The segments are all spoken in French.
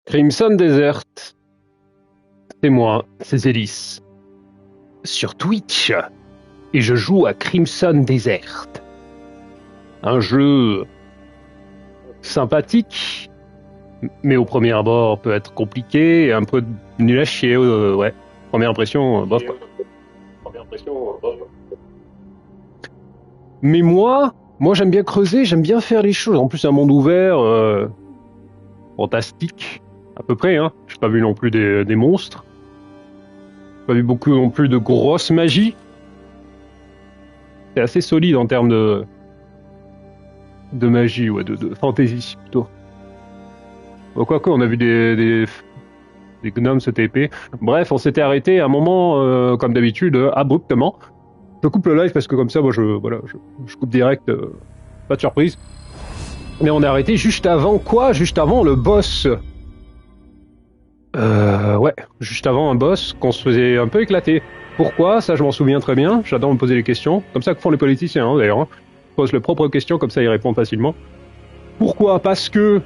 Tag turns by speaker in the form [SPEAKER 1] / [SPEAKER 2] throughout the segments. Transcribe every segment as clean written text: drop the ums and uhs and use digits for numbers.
[SPEAKER 1] Crimson Desert, c'est moi, c'est Zélis. Sur Twitch, et je joue à Crimson Desert. Un jeu sympathique, mais au premier abord peut être compliqué et un peu nul à chier, ouais. Première impression, bof quoi. Mais moi j'aime bien creuser, j'aime bien faire les choses. En plus, un monde ouvert, fantastique, à peu près, hein. J'ai pas vu non plus des monstres. Pas vu beaucoup non plus de grosses magies. C'est assez solide en termes de magie, ouais, de fantasy plutôt. Quoique, on a vu des gnomes se TP. Bref, on s'était arrêté à un moment, comme d'habitude, abruptement. Je coupe le live parce que comme ça, moi, je coupe direct, pas de surprise. Mais on est arrêté juste avant quoi? Juste avant le boss. Ouais, juste avant un boss qu'on se faisait un peu éclater. Pourquoi? Ça, je m'en souviens très bien. J'adore me poser des questions. Comme ça que font les politiciens, hein, d'ailleurs. Hein. Pose leurs propres questions, comme ça ils répondent facilement. Pourquoi? Parce que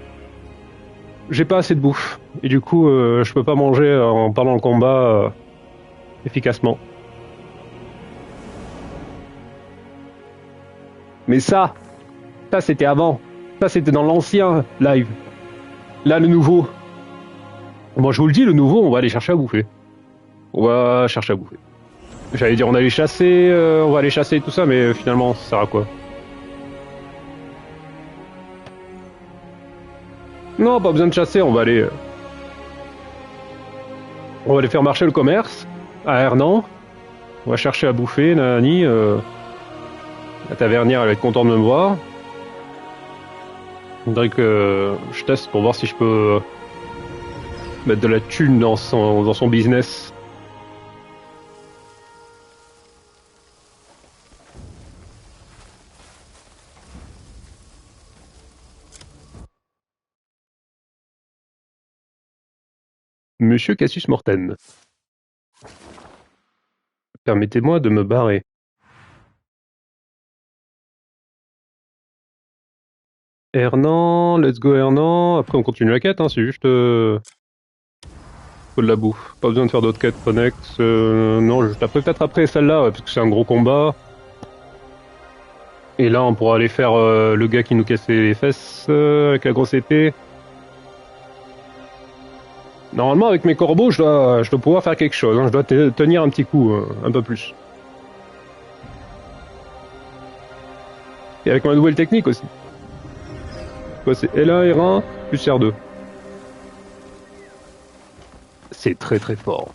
[SPEAKER 1] j'ai pas assez de bouffe. Et du coup, je peux pas manger en parlant le combat efficacement. Mais ça c'était avant. Ça c'était dans l'ancien live. Là, le nouveau. Bon, je vous le dis, le nouveau, on va aller chercher à bouffer. On va chercher à bouffer. J'allais dire on allait chasser, on va aller chasser et tout ça, mais finalement, ça sert à quoi? Non, pas besoin de chasser, on va aller faire marcher le commerce à Hernan. On va chercher à bouffer, Nani. La tavernière, elle va être contente de me voir. Il faudrait que je teste pour voir si je peux mettre de la thune dans son business. Monsieur Cassius Morten, permettez-moi de me barrer. Hernan, let's go Hernan. Après, on continue la quête, hein, c'est juste... faut de la bouffe. Pas besoin de faire d'autres quêtes connexes. Non, juste après, peut-être après celle-là, ouais, parce que c'est un gros combat. Et là, on pourra aller faire le gars qui nous cassait les fesses avec la grosse épée. Normalement, avec mes corbeaux, je dois pouvoir faire quelque chose. Hein. Je dois tenir un petit coup, un peu plus. Et avec ma nouvelle technique aussi. Quoi, c'est L1, R1, plus R2. C'est très très fort.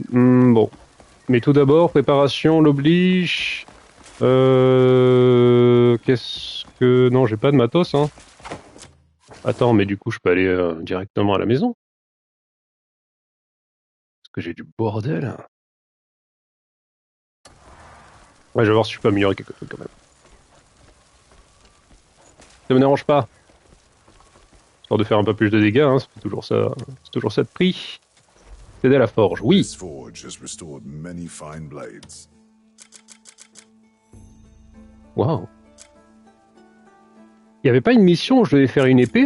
[SPEAKER 1] Bon. Mais tout d'abord, préparation l'oblige. Qu'est-ce que... Non, j'ai pas de matos, hein. Attends, mais du coup, je peux aller directement à la maison. Parce que j'ai du bordel. Ouais, je vais voir si je peux améliorer quelque chose quand même. Ça me dérange pas. Histoire de faire un peu plus de dégâts, hein, c'est toujours ça de prix. T'aider à la forge, oui. Waouh. Il y avait pas une mission où je devais faire une épée?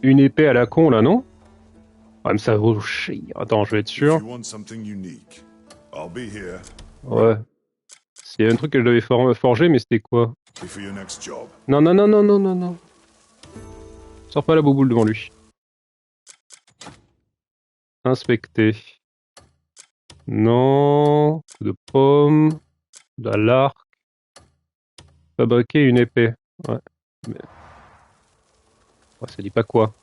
[SPEAKER 1] Une épée à la con là, non? Ah, mais ça vaut chier. Attends, je vais être sûr. Ouais. Il y a un truc que je devais forger, mais c'était quoi? Non, non, non, non, non, non, non. Sors pas la bouboule devant lui. Inspecter. Non. De pomme. De l'arc. Fabriquer une épée. Ouais. Mais... ouais, ça dit pas quoi.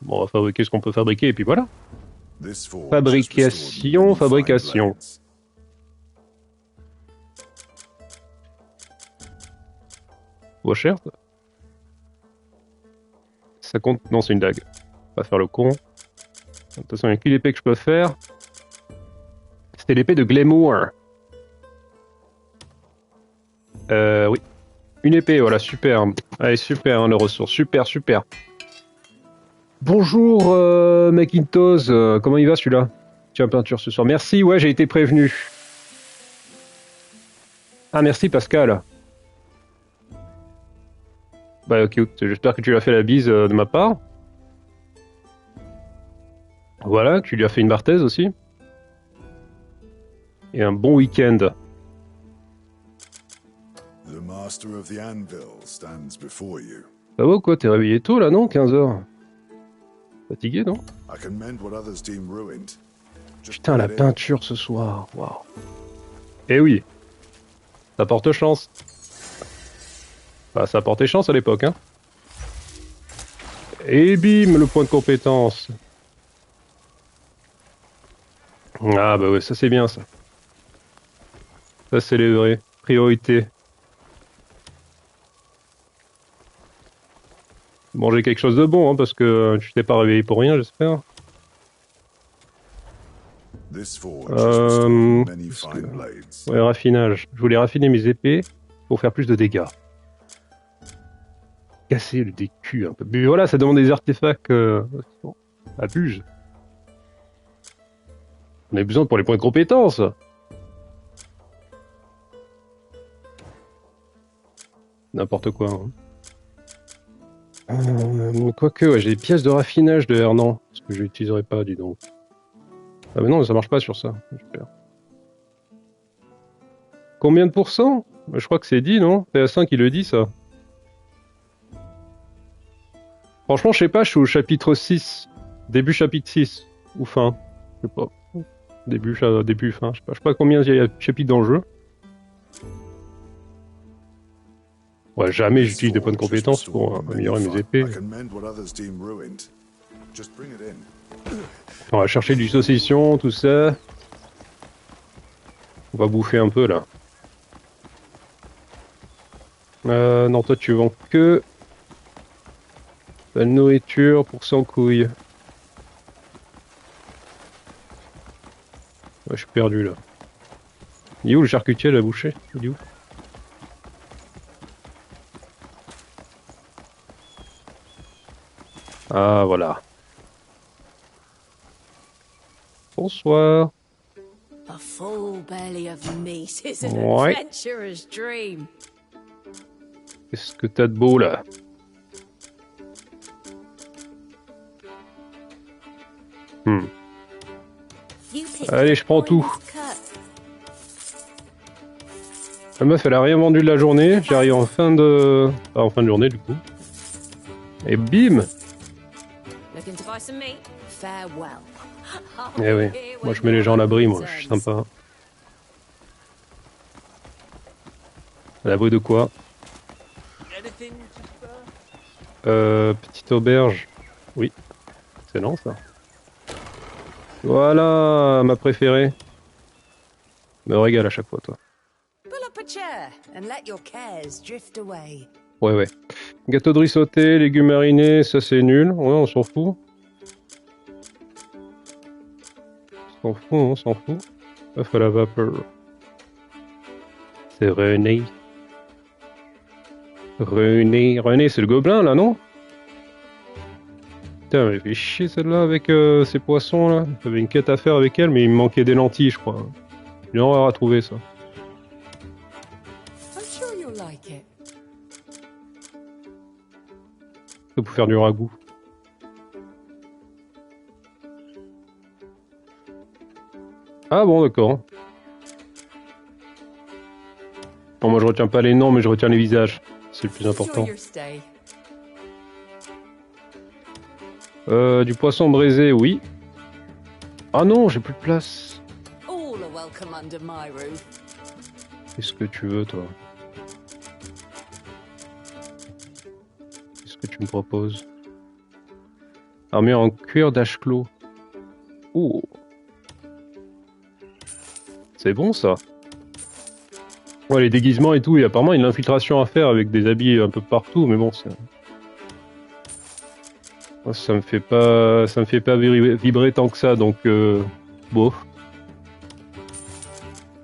[SPEAKER 1] Bon, on va fabriquer ce qu'on peut fabriquer et puis voilà. Fabrication, fabrication. Trop cher, ça. Ça compte... non, c'est une dague. On va faire le con. De toute façon, il n'y a qu'une épée que je peux faire. C'était l'épée de Glamour. Oui. Une épée, voilà, super. Allez, super, hein, le ressource. Super, super. Bonjour, Macintosh. Comment il va, celui-là? Tiens, peinture ce soir. Merci, ouais, j'ai été prévenu. Ah, merci, Pascal. Bah ok, j'espère que tu lui as fait la bise de ma part. Voilà, que tu lui as fait une barthez aussi. Et un bon week-end.
[SPEAKER 2] The master of the anvil stands before you.
[SPEAKER 1] Ça va ou quoi? T'es réveillé tôt là, non? 15h. Fatigué, non?
[SPEAKER 2] I can mend what others deem ruined. Just
[SPEAKER 1] Putain,
[SPEAKER 2] put
[SPEAKER 1] la
[SPEAKER 2] it in.
[SPEAKER 1] peinture ce soir. Waouh. Eh oui. Ça porte chance. Bah, ça portait chance à l'époque, hein. Et bim, le point de compétence. Ah bah ouais, ça c'est bien ça. Ça c'est les vraies priorités. Manger quelque chose de bon, hein, parce que tu t'es pas réveillé pour rien, j'espère.
[SPEAKER 2] This forge has restored many
[SPEAKER 1] parce
[SPEAKER 2] fine
[SPEAKER 1] que-
[SPEAKER 2] blades.
[SPEAKER 1] Ouais, raffinage. Je voulais raffiner mes épées pour faire plus de dégâts. Casser le DQ un peu. Mais voilà, ça demande des artefacts. Bon, abuse. On a besoin pour les points de compétence. N'importe quoi. Hein. Quoique, ouais, j'ai des pièces de raffinage de Hernan. Ce que je n'utiliserai pas, dis donc. Ah mais non, ça marche pas sur ça. J'espère. Combien de pourcents? Je crois que c'est 10, non? PA5 il le dit, ça. Franchement, je sais pas, je suis au chapitre 6. Début chapitre 6. Ou fin. Je sais pas. Début, fin. Je sais pas combien il y a de chapitres dans le jeu. Ouais, jamais j'utilise des points de compétence pour améliorer mes épées.
[SPEAKER 2] I can mend what others deem ruined. Just bring it in.
[SPEAKER 1] On va chercher du saucisson, tout ça. On va bouffer un peu, là. Non, toi, tu vends que la nourriture pour 100 couilles. Ouais, je suis perdu, là. Il est où le charcutier, la boucher? Il est où? Ah, voilà. Bonsoir.
[SPEAKER 3] A full belly of meat is an
[SPEAKER 1] Ouais.
[SPEAKER 3] adventurer's dream.
[SPEAKER 1] Qu'est-ce que t'as de beau, là?
[SPEAKER 3] You picked
[SPEAKER 1] Allez,
[SPEAKER 3] the
[SPEAKER 1] je prends tout.
[SPEAKER 3] finest cut.
[SPEAKER 1] La meuf, elle a rien vendu de la journée. J'arrive en fin de... en fin de journée, du coup. Et bim!
[SPEAKER 3] Looking to buy some meat? Farewell.
[SPEAKER 1] Eh oui. Moi, je mets les gens à l'abri, moi. Je suis sympa. À l'abri de quoi? Petite auberge. Oui. Excellent, ça. Voilà, ma préférée. Me régale à chaque fois, toi.
[SPEAKER 3] Pull up a chair and let your cares drift away.
[SPEAKER 1] Ouais, ouais. Gâteau de riz sauté, légumes marinés, ça c'est nul. Ouais, on s'en fout. On s'en fout. Œuf à la vapeur. C'est René. René, c'est le gobelin, là, non? Putain, elle fait chier celle-là avec ces poissons, là. J'avais une quête à faire avec elle, mais il me manquait des lentilles, je crois. Une horreur à trouver, ça.
[SPEAKER 3] I'm sure you'll like it.
[SPEAKER 1] C'est pour faire du ragoût. Ah bon, d'accord. Bon, moi je retiens pas les noms, mais je retiens les visages. C'est le plus important.
[SPEAKER 3] Enjoy your stay.
[SPEAKER 1] Du poisson braisé, oui. Ah non, j'ai plus de place.
[SPEAKER 3] All are welcome under my roof.
[SPEAKER 1] Qu'est-ce que tu veux, toi? Qu'est-ce que tu me proposes? Armure en cuir d'Ashclos. Oh. C'est bon, ça. Ouais, les déguisements et tout, et apparemment il y a une infiltration à faire avec des habits un peu partout, mais bon, moi, ça me fait pas vibrer tant que ça, donc bof.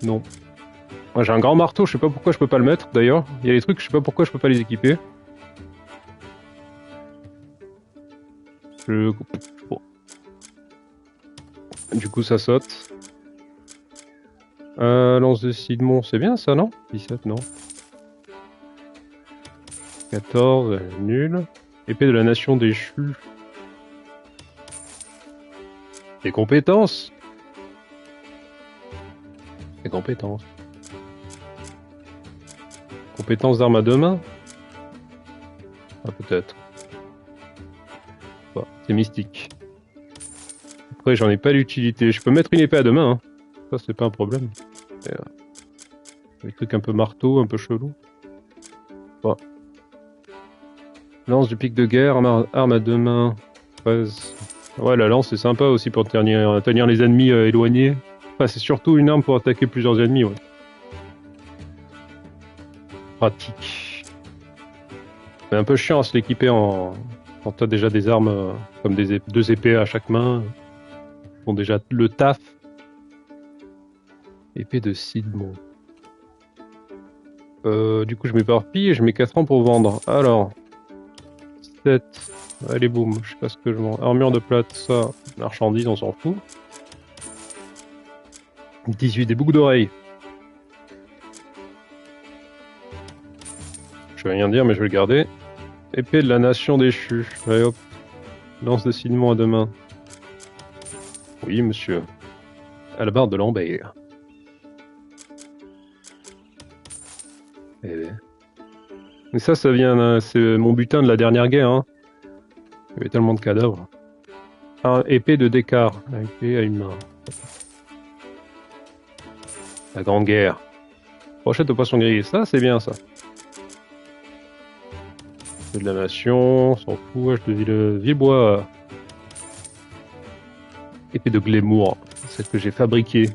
[SPEAKER 1] Non. Moi, j'ai un grand marteau, je sais pas pourquoi je peux pas le mettre d'ailleurs. Il y a des trucs, je sais pas pourquoi je peux pas les équiper. Bon. Du coup, ça saute. Lance de Sidmon, c'est bien ça, non? 17, non. 14, nul. Épée de la nation déchue. Des compétences. Des compétences. Compétences d'armes à deux mains. Ah, peut-être. Bon, c'est mystique. Après, j'en ai pas l'utilité. Je peux mettre une épée à deux mains. Hein. Ça, c'est pas un problème. Et, des trucs un peu marteau, un peu chelou. Bon. Lance du pic de guerre, arme à deux mains. 13. Ouais, la lance, c'est sympa aussi pour tenir les ennemis éloignés. Enfin, c'est surtout une arme pour attaquer plusieurs ennemis, ouais. Pratique. C'est un peu chiant à se l'équiper quand t'as déjà des armes comme deux épées à chaque main. Qui font déjà le taf. Épée de Sidmon. Du coup, je m'éparpille et je mets 4 ans pour vendre. Alors, 7. Allez, boum. Je sais pas ce que je vends. Armure de plate, ça. Marchandise, on s'en fout. 18. Des boucles d'oreilles. Je vais rien dire, mais je vais le garder. Épée de la nation déchue. Allez, hop. Lance de Sidmon à deux mains. Oui, monsieur. À la barre de Lambert. Eh. Mais ça vient, c'est mon butin de la dernière guerre. Hein. Il y avait tellement de cadavres. Ah, épée de Descartes. Épée à une main. La Grande Guerre. Brochette au poisson grillé. Ça, c'est bien, ça. De la nation, s'en fout. H de Villebois. Épée de Glémour. Celle que j'ai fabriquée.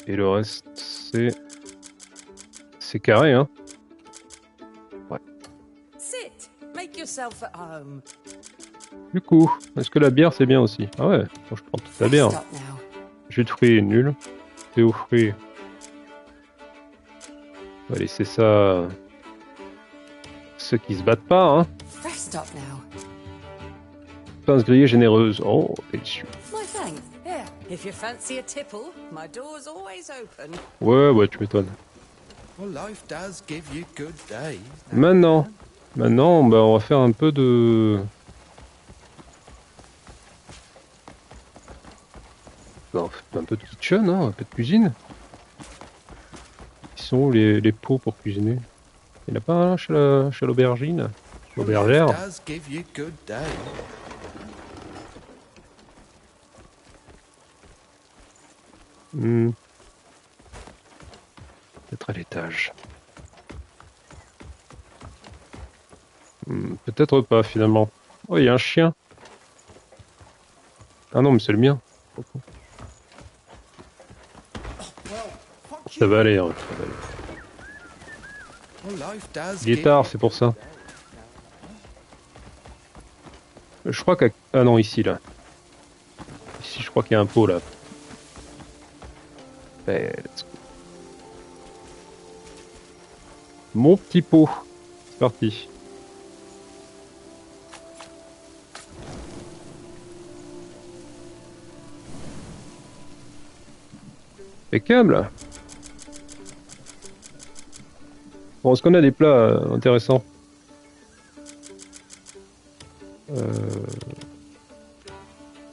[SPEAKER 1] Et le reste, c'est carré, hein. Ouais.
[SPEAKER 3] Sit. Make yourself at home.
[SPEAKER 1] Du coup, est-ce que la bière c'est bien aussi? Ah ouais, bon, je prends toute la bière.
[SPEAKER 3] Stop now.
[SPEAKER 1] Jus de fruits, nul. Thé aux fruits. On va laisser ça. Ceux qui se battent pas, hein.
[SPEAKER 3] Rest stop now.
[SPEAKER 1] Pince grillée généreuse. Oh, délicieux.
[SPEAKER 3] My thanks. Here, if you fancy a tipple, my door's always open.
[SPEAKER 1] Ouais, tu m'étonnes.
[SPEAKER 4] Well, life does give you good days.
[SPEAKER 1] Maintenant, bah, on va faire un peu de. Bah, un peu de kitchen, hein, un peu de cuisine. Qui sont les pots pour cuisiner? Il n'y en a pas un là, chez l'aubergine? L'aubergère?
[SPEAKER 4] Life does give you good days.
[SPEAKER 1] Peut-être à l'étage. Peut-être pas finalement. Oh, il y a un chien. Ah non, mais c'est le mien. Ça va aller, hein, ça va aller.
[SPEAKER 4] Well, life does
[SPEAKER 1] Il est
[SPEAKER 4] give
[SPEAKER 1] tard,
[SPEAKER 4] you
[SPEAKER 1] c'est pour ça. Je crois qu'à... Ah non, ici, là. Ici, je crois qu'il y a un pot, là. Eh, let's go. Mon petit pot. C'est parti. Impeccable. Bon, est-ce qu'on a des plats intéressants?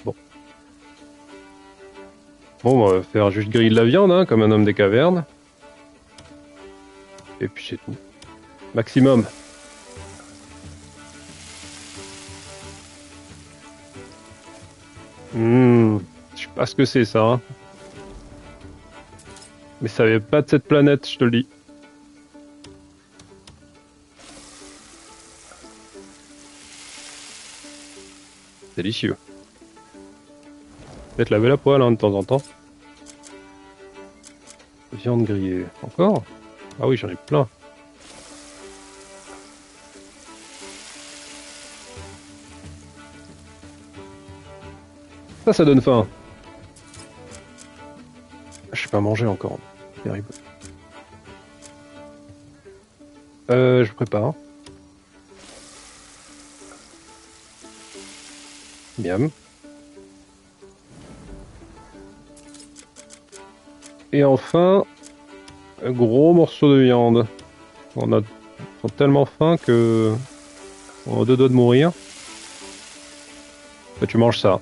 [SPEAKER 1] Bon. Bon, on va faire juste griller de la viande, hein, comme un homme des cavernes. Et puis c'est tout. Maximum. Je sais pas ce que c'est ça. Hein. Mais ça vient pas de cette planète, je te le dis. Délicieux. Peut-être laver la poêle hein, de temps en temps. Viande grillée. Encore? Ah oui, j'en ai plein. Ça donne faim. Je sais pas manger encore. Terrible. Je prépare. Miam. Et enfin, un gros morceau de viande. On a tellement faim que on a deux doigts de mourir. Bah, tu manges ça.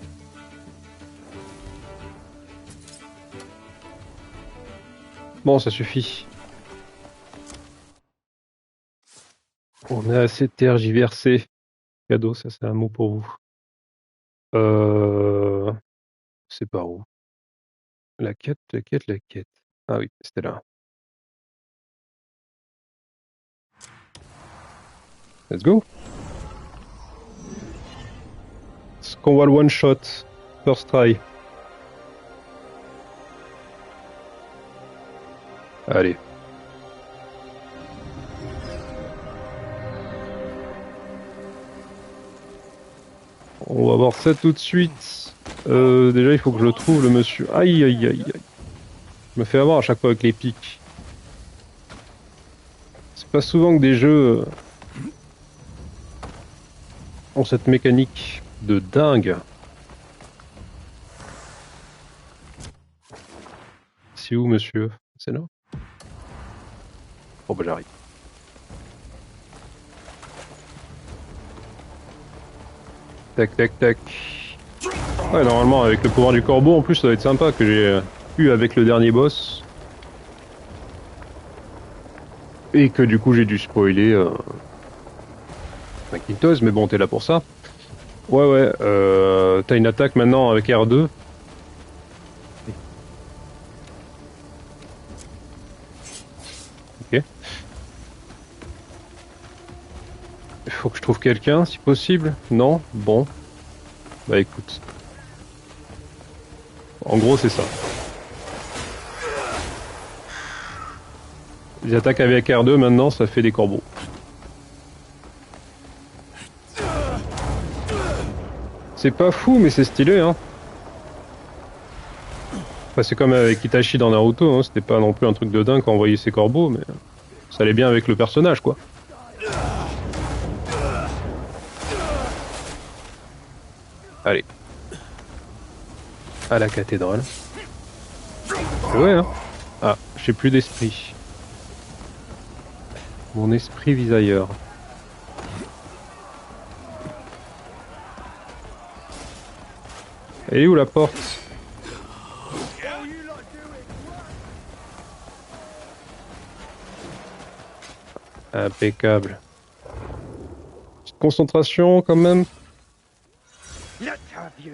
[SPEAKER 1] Bon, ça suffit. On est assez tergiversé. Cadeau, ça c'est un mot pour vous. C'est par où? La quête, la quête, la quête. Ah oui, c'était là. Let's go. Est-ce qu'on voit le one shot? First try. Allez. On va voir ça tout de suite. Déjà, il faut que je le trouve, le monsieur. Aïe, aïe, aïe, aïe. Je me fais avoir à chaque fois avec les pics. C'est pas souvent que des jeux ont cette mécanique de dingue. C'est où, monsieur? C'est là? Oh bah j'arrive. Tac, tac, tac. Ouais, normalement, avec le pouvoir du corbeau, en plus, ça va être sympa que j'ai eu avec le dernier boss. Et que du coup, j'ai dû spoiler Macintosh, mais bon, t'es là pour ça. Ouais, ouais, t'as une attaque maintenant avec R2. Ok. Il faut que je trouve quelqu'un, si possible. Non? Bon. Bah écoute. En gros, c'est ça. Les attaques avec R2, maintenant, ça fait des corbeaux. C'est pas fou, mais c'est stylé, hein. Enfin, c'est comme avec Itachi dans Naruto, hein. C'était pas non plus un truc de dingue quand on voyait ses corbeaux, mais ça allait bien avec le personnage, quoi. Allez. À la cathédrale. Ouais, hein. Ah, j'ai plus d'esprit. Mon esprit vise ailleurs. Elle est où la porte? Impeccable. Petite concentration quand même.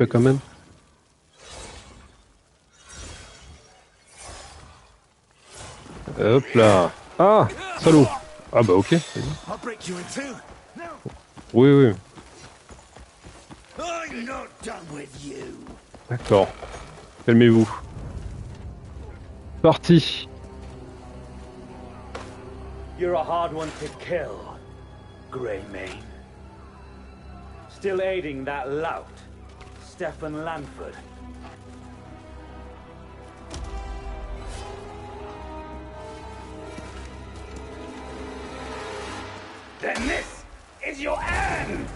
[SPEAKER 1] Quand même. Hop là. Ah, salaud. Ah bah ok. Oui, oui. D'accord. Calmez-vous. Parti.
[SPEAKER 5] You're a hard one to kill, Greymane. Still aiding that lout, Stefan Lanford. Then this is your end!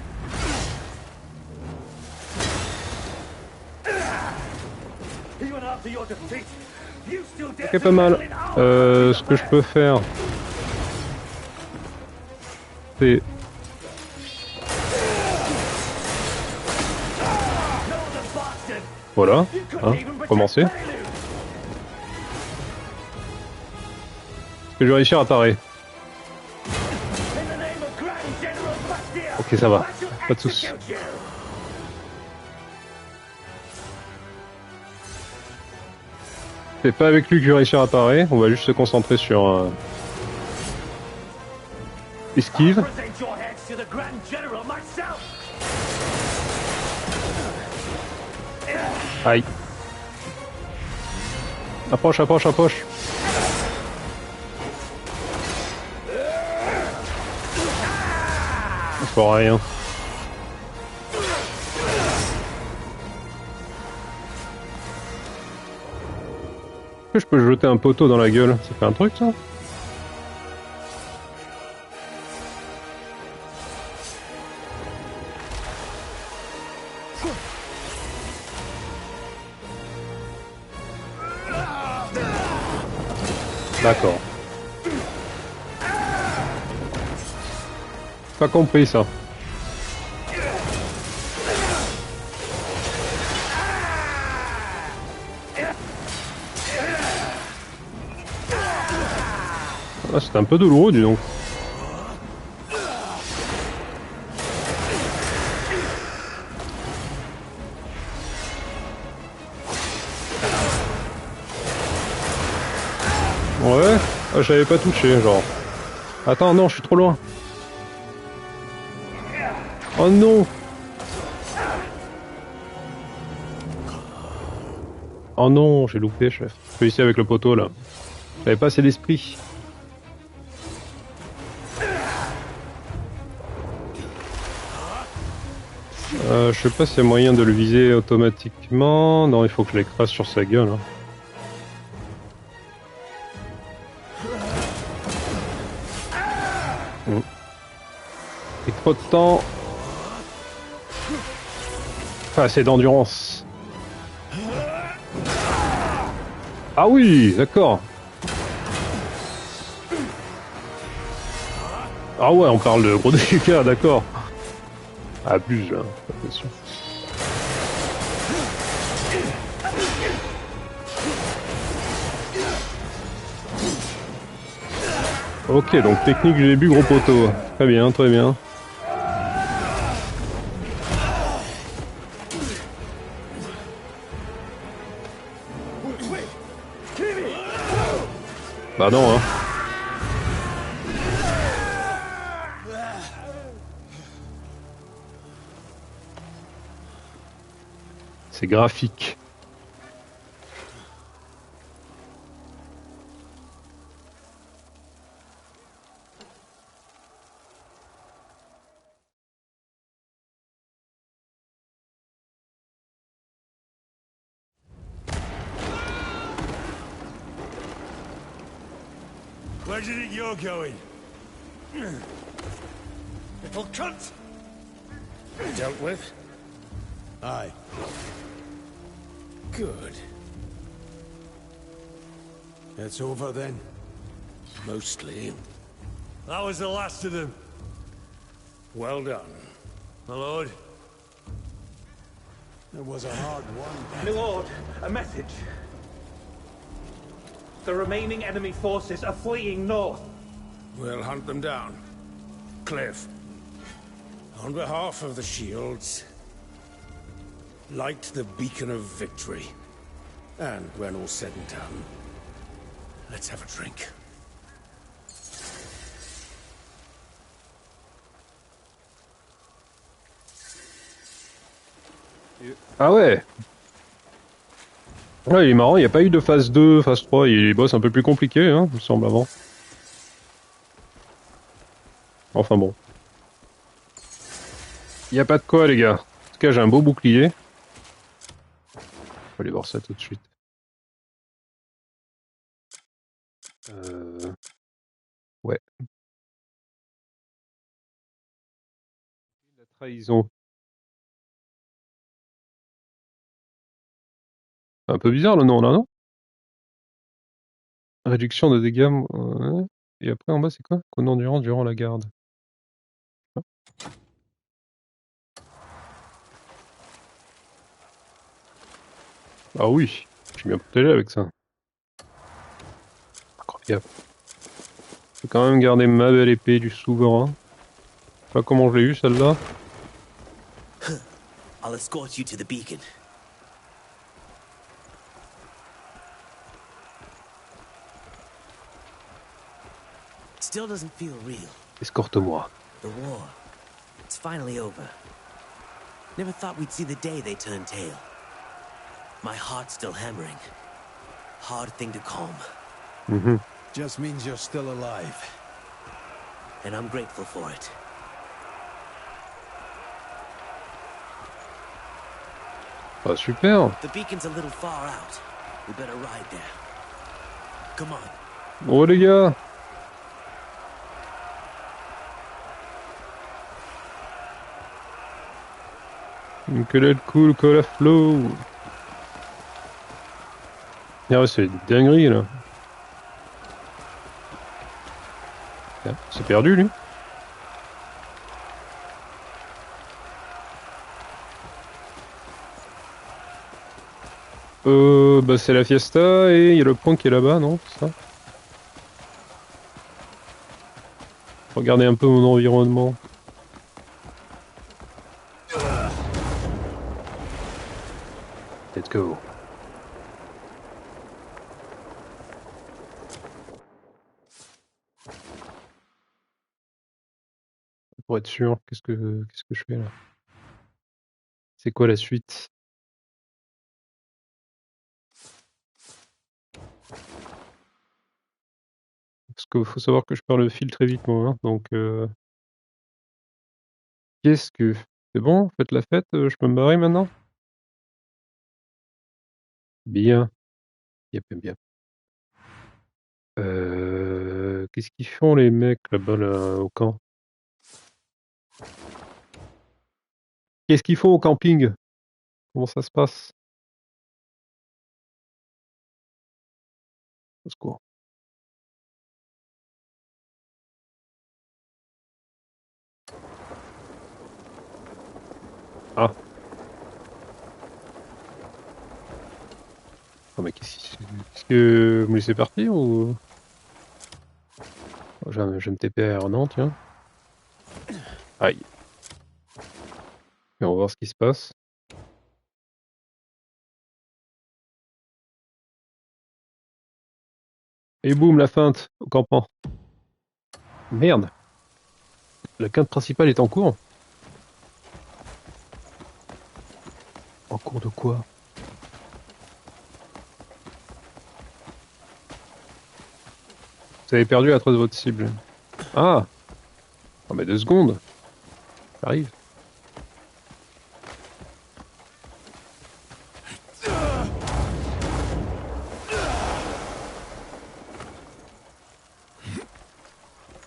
[SPEAKER 5] Even after your defeat, you still dare
[SPEAKER 1] Ok, pas mal. Ce que je peux faire, c'est... Voilà, hein, commencer. Est-ce que je vais réussir à parer? Ok, ça va, pas de soucis. C'est pas avec lui que je vais réussir à parer, on va juste se concentrer sur... esquive. Aïe. Approche, approche, approche. Il faut rien. Est-ce que je peux jeter un poteau dans la gueule? Ça fait un truc, ça? D'accord. Pas compris ça. Ah, c'est un peu douloureux, dis donc. Ouais, ah, j'avais pas touché, genre. Attends, non, je suis trop loin. Oh non! Oh non, j'ai loupé, chef. Je suis ici avec le poteau, là. J'avais pas assez d'esprit. Je sais pas s'il y a moyen de le viser automatiquement. Non, il faut que je l'écrase sur sa gueule. Hein. Et trop de temps. Pas assez d'endurance. Ah oui, d'accord. Ah ouais, on parle de gros dégâts, d'accord. Abuse là, attention. Ok, donc technique du début, gros poteau. Très bien, très bien. Bah non, hein. C'est graphique.
[SPEAKER 5] Where do you think you're going? Little cunt! Dealt with? Aye. Good. It's over then? Mostly. That was the last of them. Well done. My lord. It was a hard one.
[SPEAKER 6] My lord, a message. The remaining enemy forces are fleeing north.
[SPEAKER 5] We'll hunt them down. Cliff, on behalf of the Shields, light the beacon of victory. And when all's said and done, let's have a drink.
[SPEAKER 1] Ah ouais. Ouais, il est marrant, il n'y a pas eu de phase 2, phase 3, il y a des boss un peu plus compliqués, hein, il me semble, avant. Enfin bon. Il n'y a pas de quoi, les gars. En tout cas, j'ai un beau bouclier. Faut aller voir ça tout de suite. Ouais. La trahison. Un peu bizarre le nom là, non? Réduction de dégâts. Ouais. Et après en bas c'est quoi? Coût d'endurance durant la garde. Ah oui, je suis bien protégé avec ça. Incroyable. Je peux quand même garder ma belle épée du souverain. Je sais pas comment je l'ai eu celle-là.
[SPEAKER 7] I'll escort you to the beacon. Still doesn't feel real.
[SPEAKER 1] Escorte-moi.
[SPEAKER 7] The war. It's finally over. Never thought we'd see the day they turned tail. My heart's still hammering. Hard thing to calm.
[SPEAKER 1] Mhm.
[SPEAKER 4] Just means you're still alive.
[SPEAKER 7] And I'm grateful for it.
[SPEAKER 1] Ah super.
[SPEAKER 7] The beacon's a little far out. We better ride there. Come on.
[SPEAKER 1] Oh les gars. Que l'aide cool, que la flow. Ah ouais, c'est une dinguerie là. C'est perdu lui. Bah c'est la fiesta et il y a le point qui est là-bas, non? C'est ça? Regardez un peu mon environnement. Let's go. Pour être sûr, qu'est-ce que je fais là? C'est quoi la suite? Parce qu'il faut savoir que je perds le fil très vite moi, hein, donc qu'est-ce que... C'est bon, faites la fête, je peux me barrer maintenant? Bien. Yep, bien. Qu'est-ce qu'ils font les mecs là-bas là, au camp? Qu'est-ce qu'ils font au camping? Comment ça se passe? Au secours. Ah. Oh mais qu'est-ce que vous me laissez partir ou... Oh, je vais me TP à Nantes, tiens. Aïe. Et on va voir ce qui se passe. Et boum, la feinte au campement. Merde. La quinte principale est en cours. En cours de quoi? Vous avez perdu la trace de votre cible. Ah. Oh mais 2 secondes. J'arrive.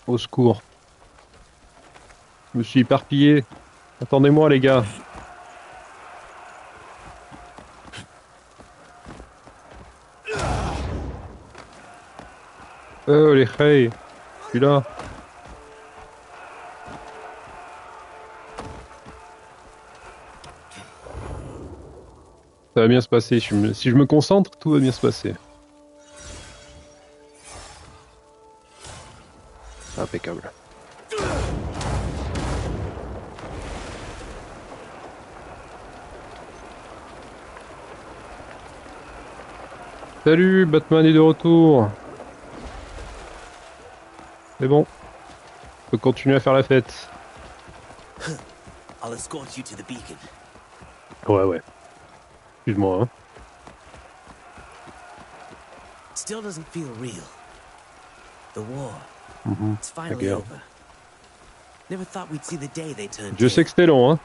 [SPEAKER 1] Au secours. Je me suis éparpillé. Attendez-moi les gars. Oh les hey. Je suis là. Ça va bien se passer. Si je me concentre, tout va bien se passer. Impeccable. Salut, Batman est de retour. C'est bon. On peut continuer à faire la fête.
[SPEAKER 7] I'll escort you to the beacon.
[SPEAKER 1] Ouais. Excuse-moi, hein.
[SPEAKER 7] It still doesn't feel real. The war. It's
[SPEAKER 1] La
[SPEAKER 7] finally
[SPEAKER 1] guerre.
[SPEAKER 7] over. Never thought we'd see the day they turned
[SPEAKER 1] Je sais
[SPEAKER 7] tail.
[SPEAKER 1] que c'était long, hein.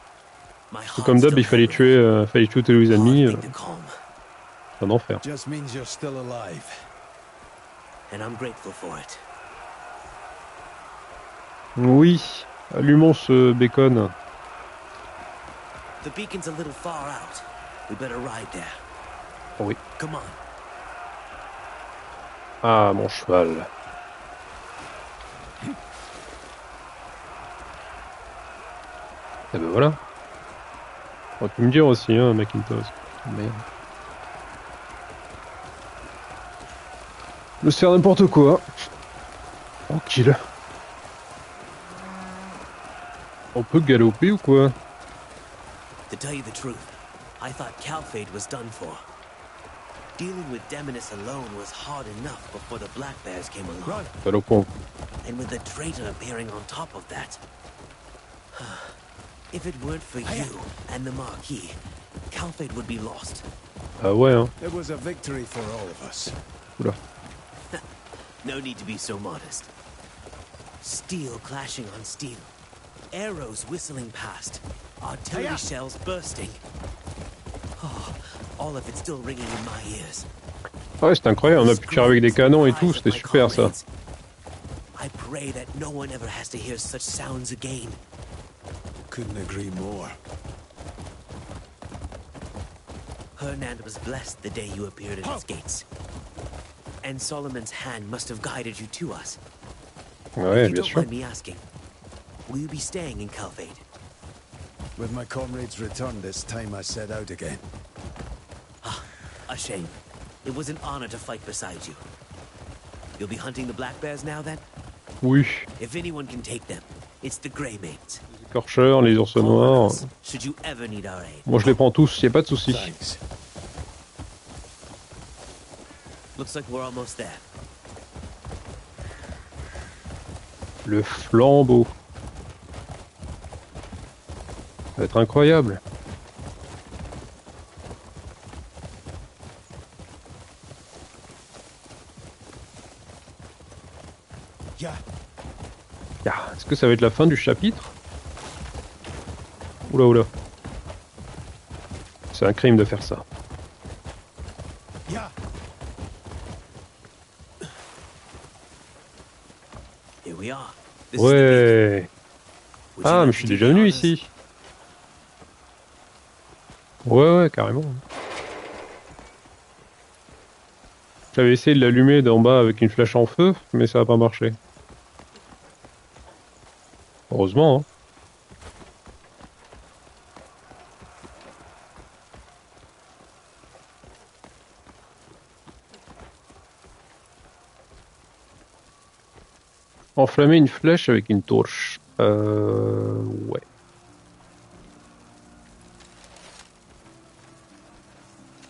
[SPEAKER 7] My
[SPEAKER 1] C'est
[SPEAKER 7] heart's
[SPEAKER 1] comme d'hab,
[SPEAKER 7] still
[SPEAKER 1] il fallait
[SPEAKER 7] hammering.
[SPEAKER 1] tuer tous les
[SPEAKER 7] Hard
[SPEAKER 1] ennemis.
[SPEAKER 7] thing to calm.
[SPEAKER 1] C'est un enfer.
[SPEAKER 4] Just means you're still alive.
[SPEAKER 7] And I'm grateful for it.
[SPEAKER 1] Oui. Allumons ce bacon.
[SPEAKER 7] The beacon's a little far out. We better ride there.
[SPEAKER 1] Oh oui.
[SPEAKER 7] Come on.
[SPEAKER 1] Ah, mon cheval. Et ben voilà. On peut me dire aussi, hein, Macintosh. Merde. Me faire n'importe quoi. Tranquille. On peut galoper ou quoi?
[SPEAKER 7] To tell you the truth, I thought Calphade was done for. Dealing with Demonis alone was hard enough before the Black Bears came along.
[SPEAKER 1] Galopons.
[SPEAKER 7] And with the traitor appearing on top of that... If it weren't for you and the Marquis, Calphade would be lost.
[SPEAKER 1] Ah ouais, hein.
[SPEAKER 4] It was a victory for all of us.
[SPEAKER 1] Oula.
[SPEAKER 7] No need to be so modest. Steel clashing on steel. Arrows whistling past. Artillery shells bursting. Oh, all of it still ringing in my ears.
[SPEAKER 1] Ah ouais, c'est incroyable, on a pu tirer avec des canons et tout, c'était super ça.
[SPEAKER 7] I pray that no one ever has to hear such sounds again.
[SPEAKER 4] Couldn't agree more.
[SPEAKER 7] Hernand was blessed the day you appeared at its gates. And Solomon's hand must have guided you to us.
[SPEAKER 1] Ouais,
[SPEAKER 7] If you
[SPEAKER 1] bien
[SPEAKER 7] don't
[SPEAKER 1] sûr.
[SPEAKER 7] mind me asking, will you be staying in Calphade?
[SPEAKER 4] With my comrades' return this time I set out again.
[SPEAKER 7] A A shame. It was an honor to fight beside you. You'll be hunting the black bears now, then?
[SPEAKER 1] Oui.
[SPEAKER 7] If anyone can take them, it's the Grey Maids.
[SPEAKER 1] Les écorcheurs, les ours noirs.
[SPEAKER 7] Should you ever need our aid.
[SPEAKER 1] Moi, je les prends tous, y a pas de souci.
[SPEAKER 4] Thanks.
[SPEAKER 7] Looks like we're almost there.
[SPEAKER 1] Le flambeau. Ça va être incroyable.
[SPEAKER 4] Yeah.
[SPEAKER 1] Ah, est-ce que ça va être la fin du chapitre? Oula oula. C'est un crime de faire ça.
[SPEAKER 4] Yeah.
[SPEAKER 7] Here we are. This is the
[SPEAKER 1] Ouais.
[SPEAKER 7] beacon. Would you
[SPEAKER 1] Ah,
[SPEAKER 7] like
[SPEAKER 1] mais
[SPEAKER 7] me
[SPEAKER 1] je suis
[SPEAKER 7] to
[SPEAKER 1] déjà
[SPEAKER 7] be
[SPEAKER 1] venu
[SPEAKER 7] honest?
[SPEAKER 1] ici. Ouais, carrément. J'avais essayé de l'allumer d'en bas avec une flèche en feu, mais ça n'a pas marché. Heureusement, hein. Enflammer une flèche avec une torche. Ouais.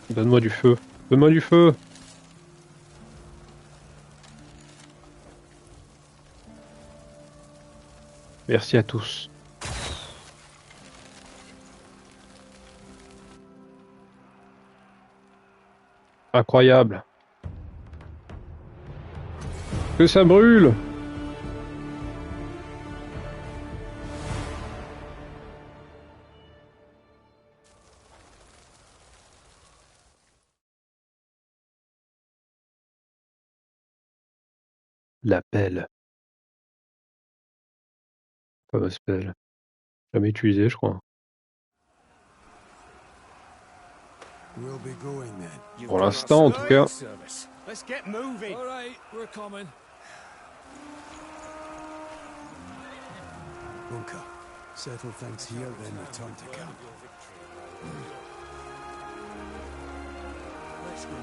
[SPEAKER 1] Donne-moi du feu. Donne-moi du feu. Merci à tous. Incroyable. Que ça brûle! La pelle. Fameuse pelle. Jamais utilisée, je crois.
[SPEAKER 4] We'll be going then.
[SPEAKER 1] Pour l'instant, en tout cas.
[SPEAKER 5] Service. Let's get moving.
[SPEAKER 4] All right, we're coming. Bunker. Settle things here, then return to camp. Let's go.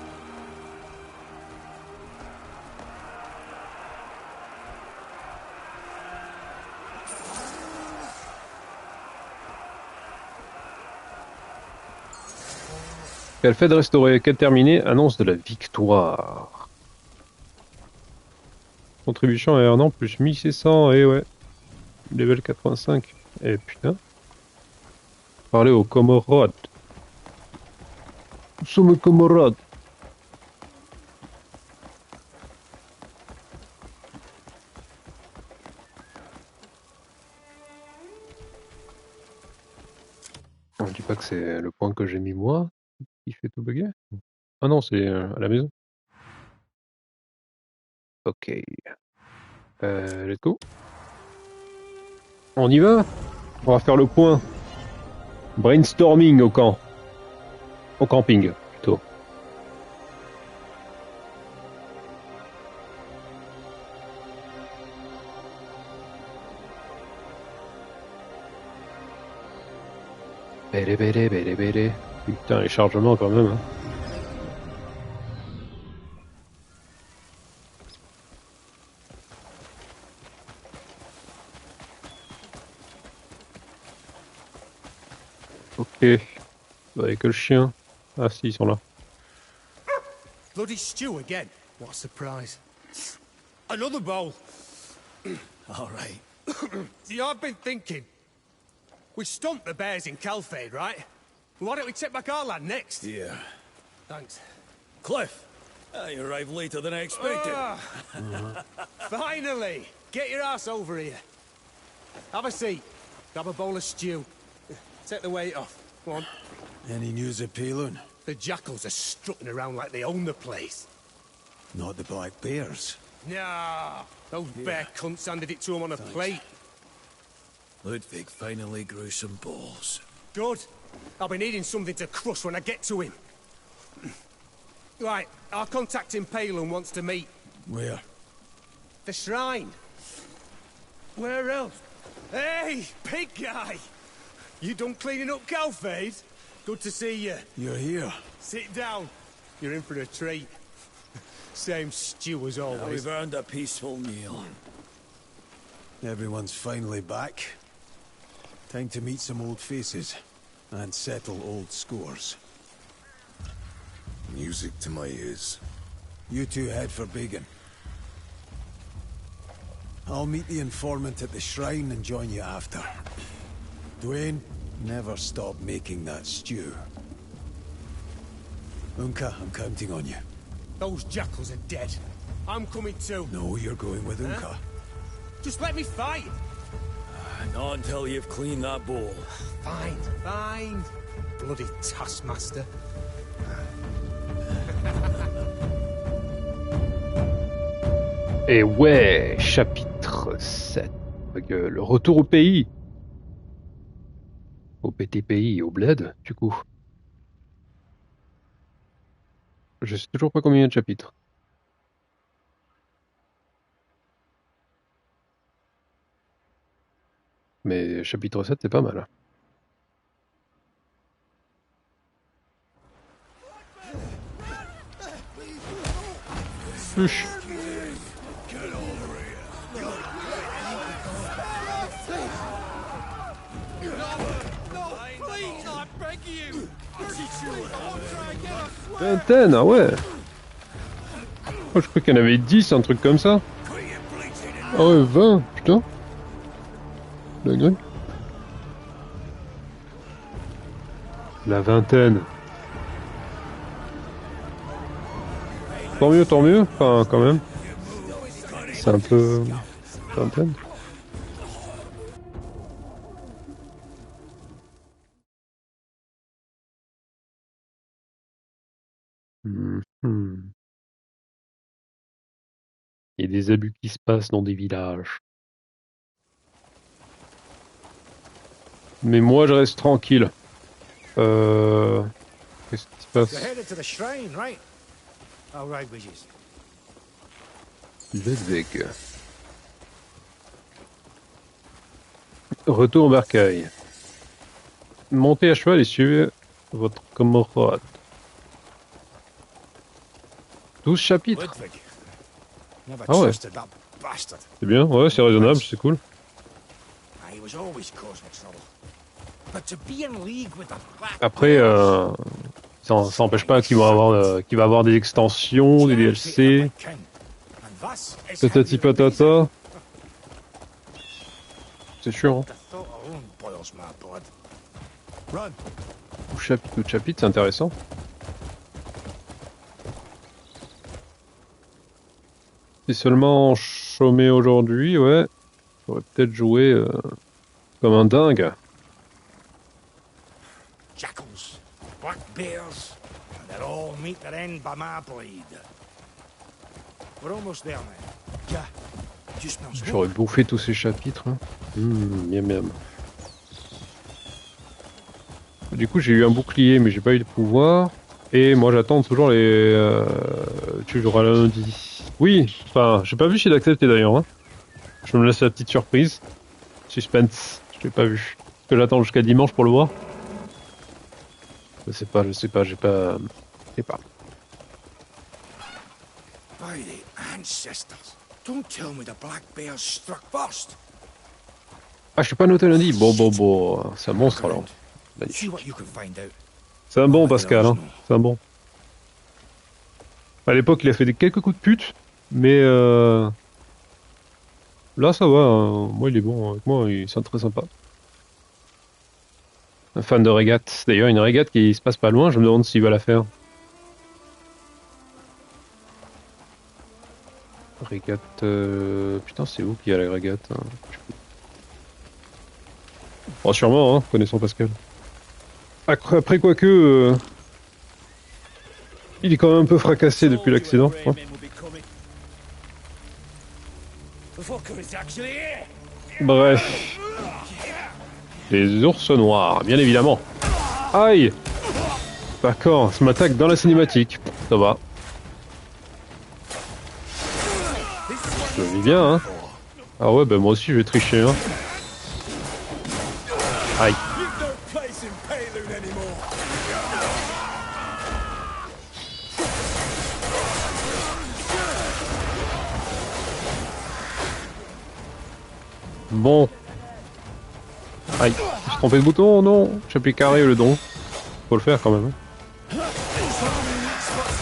[SPEAKER 1] Quelle fait de restaurer, quête terminée, annonce de la victoire. Contribution à un an plus 1600, et ouais. Level 85. Et putain. Parler aux Comorades. Nous sommes Comorades. Je dis pas que c'est le point que j'ai mis moi qui fait tout bugger. Ah non, c'est à la maison. Ok. Let's go. On y va? On va faire le point. Brainstorming au camp. Au camping, plutôt. Bélé, bélé, bélé, bélé. Putain, les chargements quand même. Hein. Ok. Avec que le chien. Ah si, ils sont là.
[SPEAKER 5] Bloody stew again. What a surprise. Another bowl.
[SPEAKER 4] All right.
[SPEAKER 5] See, I've been thinking. We stomped the bears in Calfade, right? Why don't we take back our land next?
[SPEAKER 4] Yeah.
[SPEAKER 5] Thanks.
[SPEAKER 4] Cliff, you arrived later than I expected.
[SPEAKER 5] Finally! Get your ass over here. Have a seat. Grab a bowl of stew. Take the weight off. Go on.
[SPEAKER 4] Any news of Palin?
[SPEAKER 5] The jackals are strutting around like they own the place.
[SPEAKER 4] Not the black bears.
[SPEAKER 5] Nah, those bear cunts handed it to him on a plate.
[SPEAKER 4] Ludwig finally grew some balls.
[SPEAKER 5] Good. I'll be needing something to crush when I get to him. Right, our contact in Palin wants to meet.
[SPEAKER 4] Where?
[SPEAKER 5] The shrine. Where else? Hey, pig guy! You done cleaning up Calfade? Good to see you.
[SPEAKER 4] You're here.
[SPEAKER 5] Sit down. You're in for a treat. Same stew as
[SPEAKER 4] Now
[SPEAKER 5] always.
[SPEAKER 4] we've earned a peaceful meal.
[SPEAKER 8] Everyone's finally back. Time to meet some old faces and settle old scores.
[SPEAKER 2] Music to my ears.
[SPEAKER 8] You two head for Beacon. I'll meet the informant at the shrine and join you after. Dwayne, never stop making that stew. Unka, I'm counting on you.
[SPEAKER 5] Those jackals are dead. I'm coming too.
[SPEAKER 8] No, you're going with Unka.
[SPEAKER 5] Just let me fight.
[SPEAKER 4] Not until you've cleaned that bowl.
[SPEAKER 5] Fine, fine. Bloody taskmaster.
[SPEAKER 1] Et ouais, chapitre 7. Avec, le retour au pays. Au PTPI, au bled, du coup. Je sais toujours pas combien il y a de chapitres. Mais chapitre 7, c'est pas mal. Fuch. Vingtaine, ah ouais. Oh, je crois qu'il y en avait 10, un truc comme ça. Ah ouais, 20, putain. Dingue. La vingtaine. Tant mieux, enfin quand même. C'est un peu... vingtaine. Il y a des abus qui se passent dans des villages. Mais moi je reste tranquille. Qu'est-ce qui se passe?
[SPEAKER 5] You're headed to the shrine, right? I'll ride with you.
[SPEAKER 1] Ludwig. Retour au bercail. Montez à cheval et suivez votre camarade. 12 chapitres.
[SPEAKER 5] Ludwig. Never
[SPEAKER 1] Ah ouais.
[SPEAKER 5] trusted that bastard.
[SPEAKER 1] C'est bien, ouais, c'est raisonnable, c'est cool.
[SPEAKER 5] He was always causing trouble. But to be in league with the Black
[SPEAKER 1] Après, ça n'empêche pas qu'il va avoir des extensions, des DLC, patati patata. C'est sûr, hein. Tout chapitre, c'est intéressant. Si seulement chômé aujourd'hui, ouais, j'aurais peut-être joué comme un dingue.
[SPEAKER 5] Jackals, black bears, and they'll all meet their end by my blade. We're almost there, man. Yeah, just smells good.
[SPEAKER 1] J'aurais bouffé tous ces chapitres. Hein. Miam miam. Du coup, j'ai eu un bouclier, mais j'ai pas eu de pouvoir. Et moi, j'attends toujours les... toujours à lundi. Oui, enfin, j'ai pas vu s'il acceptait d'ailleurs. Hein. Je me laisse la petite surprise. Suspense, je l'ai pas vu. Est-ce que j'attends jusqu'à dimanche pour le voir? Je sais pas, j'ai pas... Je sais pas.
[SPEAKER 5] By the ancestors, don't tell me the black bears struck first.
[SPEAKER 1] Ah, je suis pas noté lundi. Bon, c'est un monstre alors.
[SPEAKER 5] See
[SPEAKER 1] Magnifique.
[SPEAKER 5] what you can find out.
[SPEAKER 1] C'est un bon Pascal, hein. C'est un bon. À l'époque, il a fait quelques coups de pute, mais là, ça va. Hein. Moi, il est bon. Avec moi, il est très sympa. Un fan de régate. D'ailleurs, une régate qui se passe pas loin. Je me demande s'il va la faire. Régate. Putain, c'est où qu'il y a la régate hein. Oh, sûrement, hein, connaissant Pascal. Après quoique, il est quand même un peu fracassé depuis l'accident. Hein. Bref. Les ours noirs, bien évidemment. Aïe! D'accord, ça m'attaque dans la cinématique. Ça va. Je vis bien, hein. Ah ouais, bah moi aussi je vais tricher, hein. Aïe. Bon. Aïe, je me suis trompé de bouton, non. J'ai appuyé carré le don. Faut le faire quand même.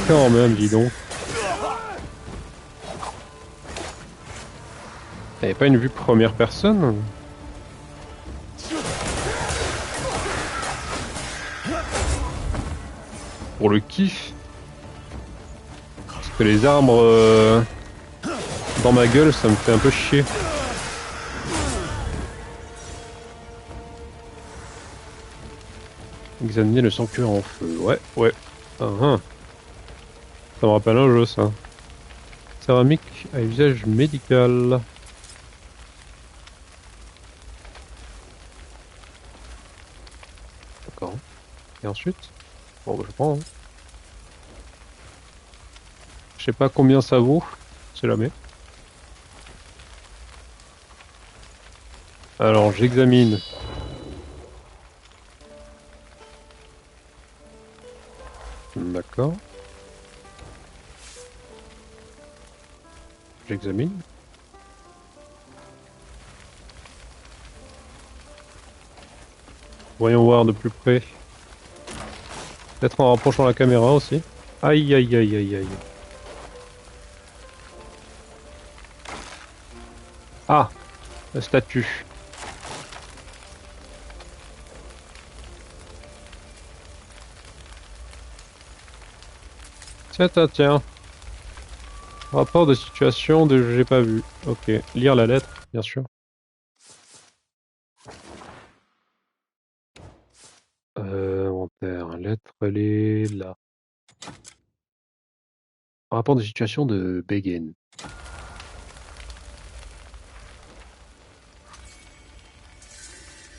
[SPEAKER 1] Quand même, dis donc. T'avais pas une vue première personne? Pour le kiff. Parce que les arbres dans ma gueule, ça me fait un peu chier. Examiner le sanctuaire en feu. Ouais. Ça me rappelle un jeu, ça. Céramique à usage médical. D'accord. Et ensuite? Bon, bah, je prends. Hein. Je sais pas combien ça vaut. C'est jamais. Alors, j'examine. D'accord. J'examine. Voyons voir de plus près. Peut-être en rapprochant la caméra aussi. Aïe aïe aïe aïe aïe. Ah, la statue. Tiens. Rapport de situation de j'ai pas vu. Ok, lire la lettre, bien sûr. Inventaire, lettre, elle est là. Rapport de situation de Begin.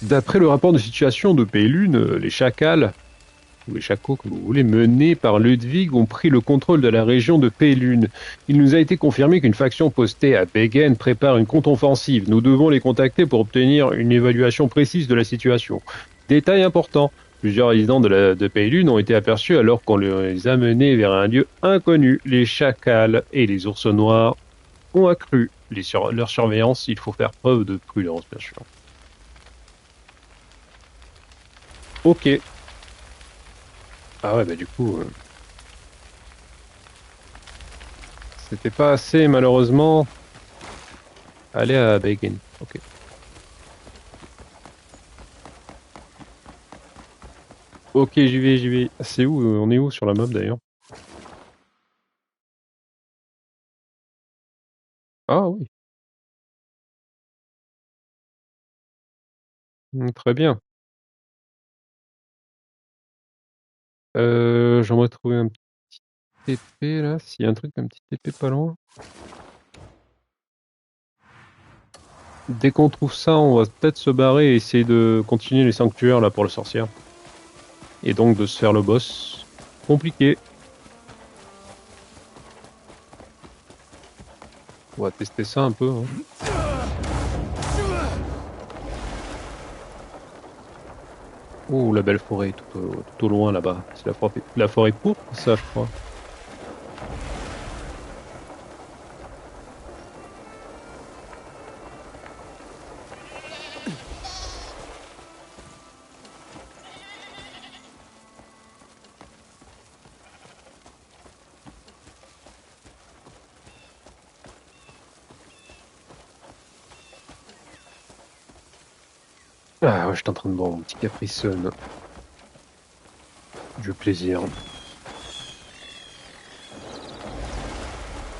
[SPEAKER 1] D'après le rapport de situation de Paylune, les chacals, ou les chacos comme vous voulez, menés par Ludwig ont pris le contrôle de la région de Paylune. Il nous a été confirmé qu'une faction postée à Begin prépare une contre-offensive. Nous devons les contacter pour obtenir une évaluation précise de la situation. Détail important, plusieurs résidents de Paylune ont été aperçus alors qu'on les a menés vers un lieu inconnu. Les chacals et les ours noirs ont accru leur surveillance. Il faut faire preuve de prudence, bien sûr. Ok. Ah ouais, bah du coup... c'était pas assez, malheureusement. Aller à Begin. Ok. Ok, j'y vais. C'est où? On est où sur la map d'ailleurs? Ah oui. Très bien. J'aimerais trouver un petit TP là. S'il y a un truc, un petit TP pas loin. Dès qu'on trouve ça, on va peut-être se barrer et essayer de continuer les sanctuaires là pour le sorcière. Et donc de se faire le boss. Compliqué. On va tester ça un peu. Hein. Oh, la belle forêt tout au loin là-bas. C'est la forêt pourpre, ça, je crois. Ah ouais, je suis en train de boire mon petit Capri Sun. Du plaisir.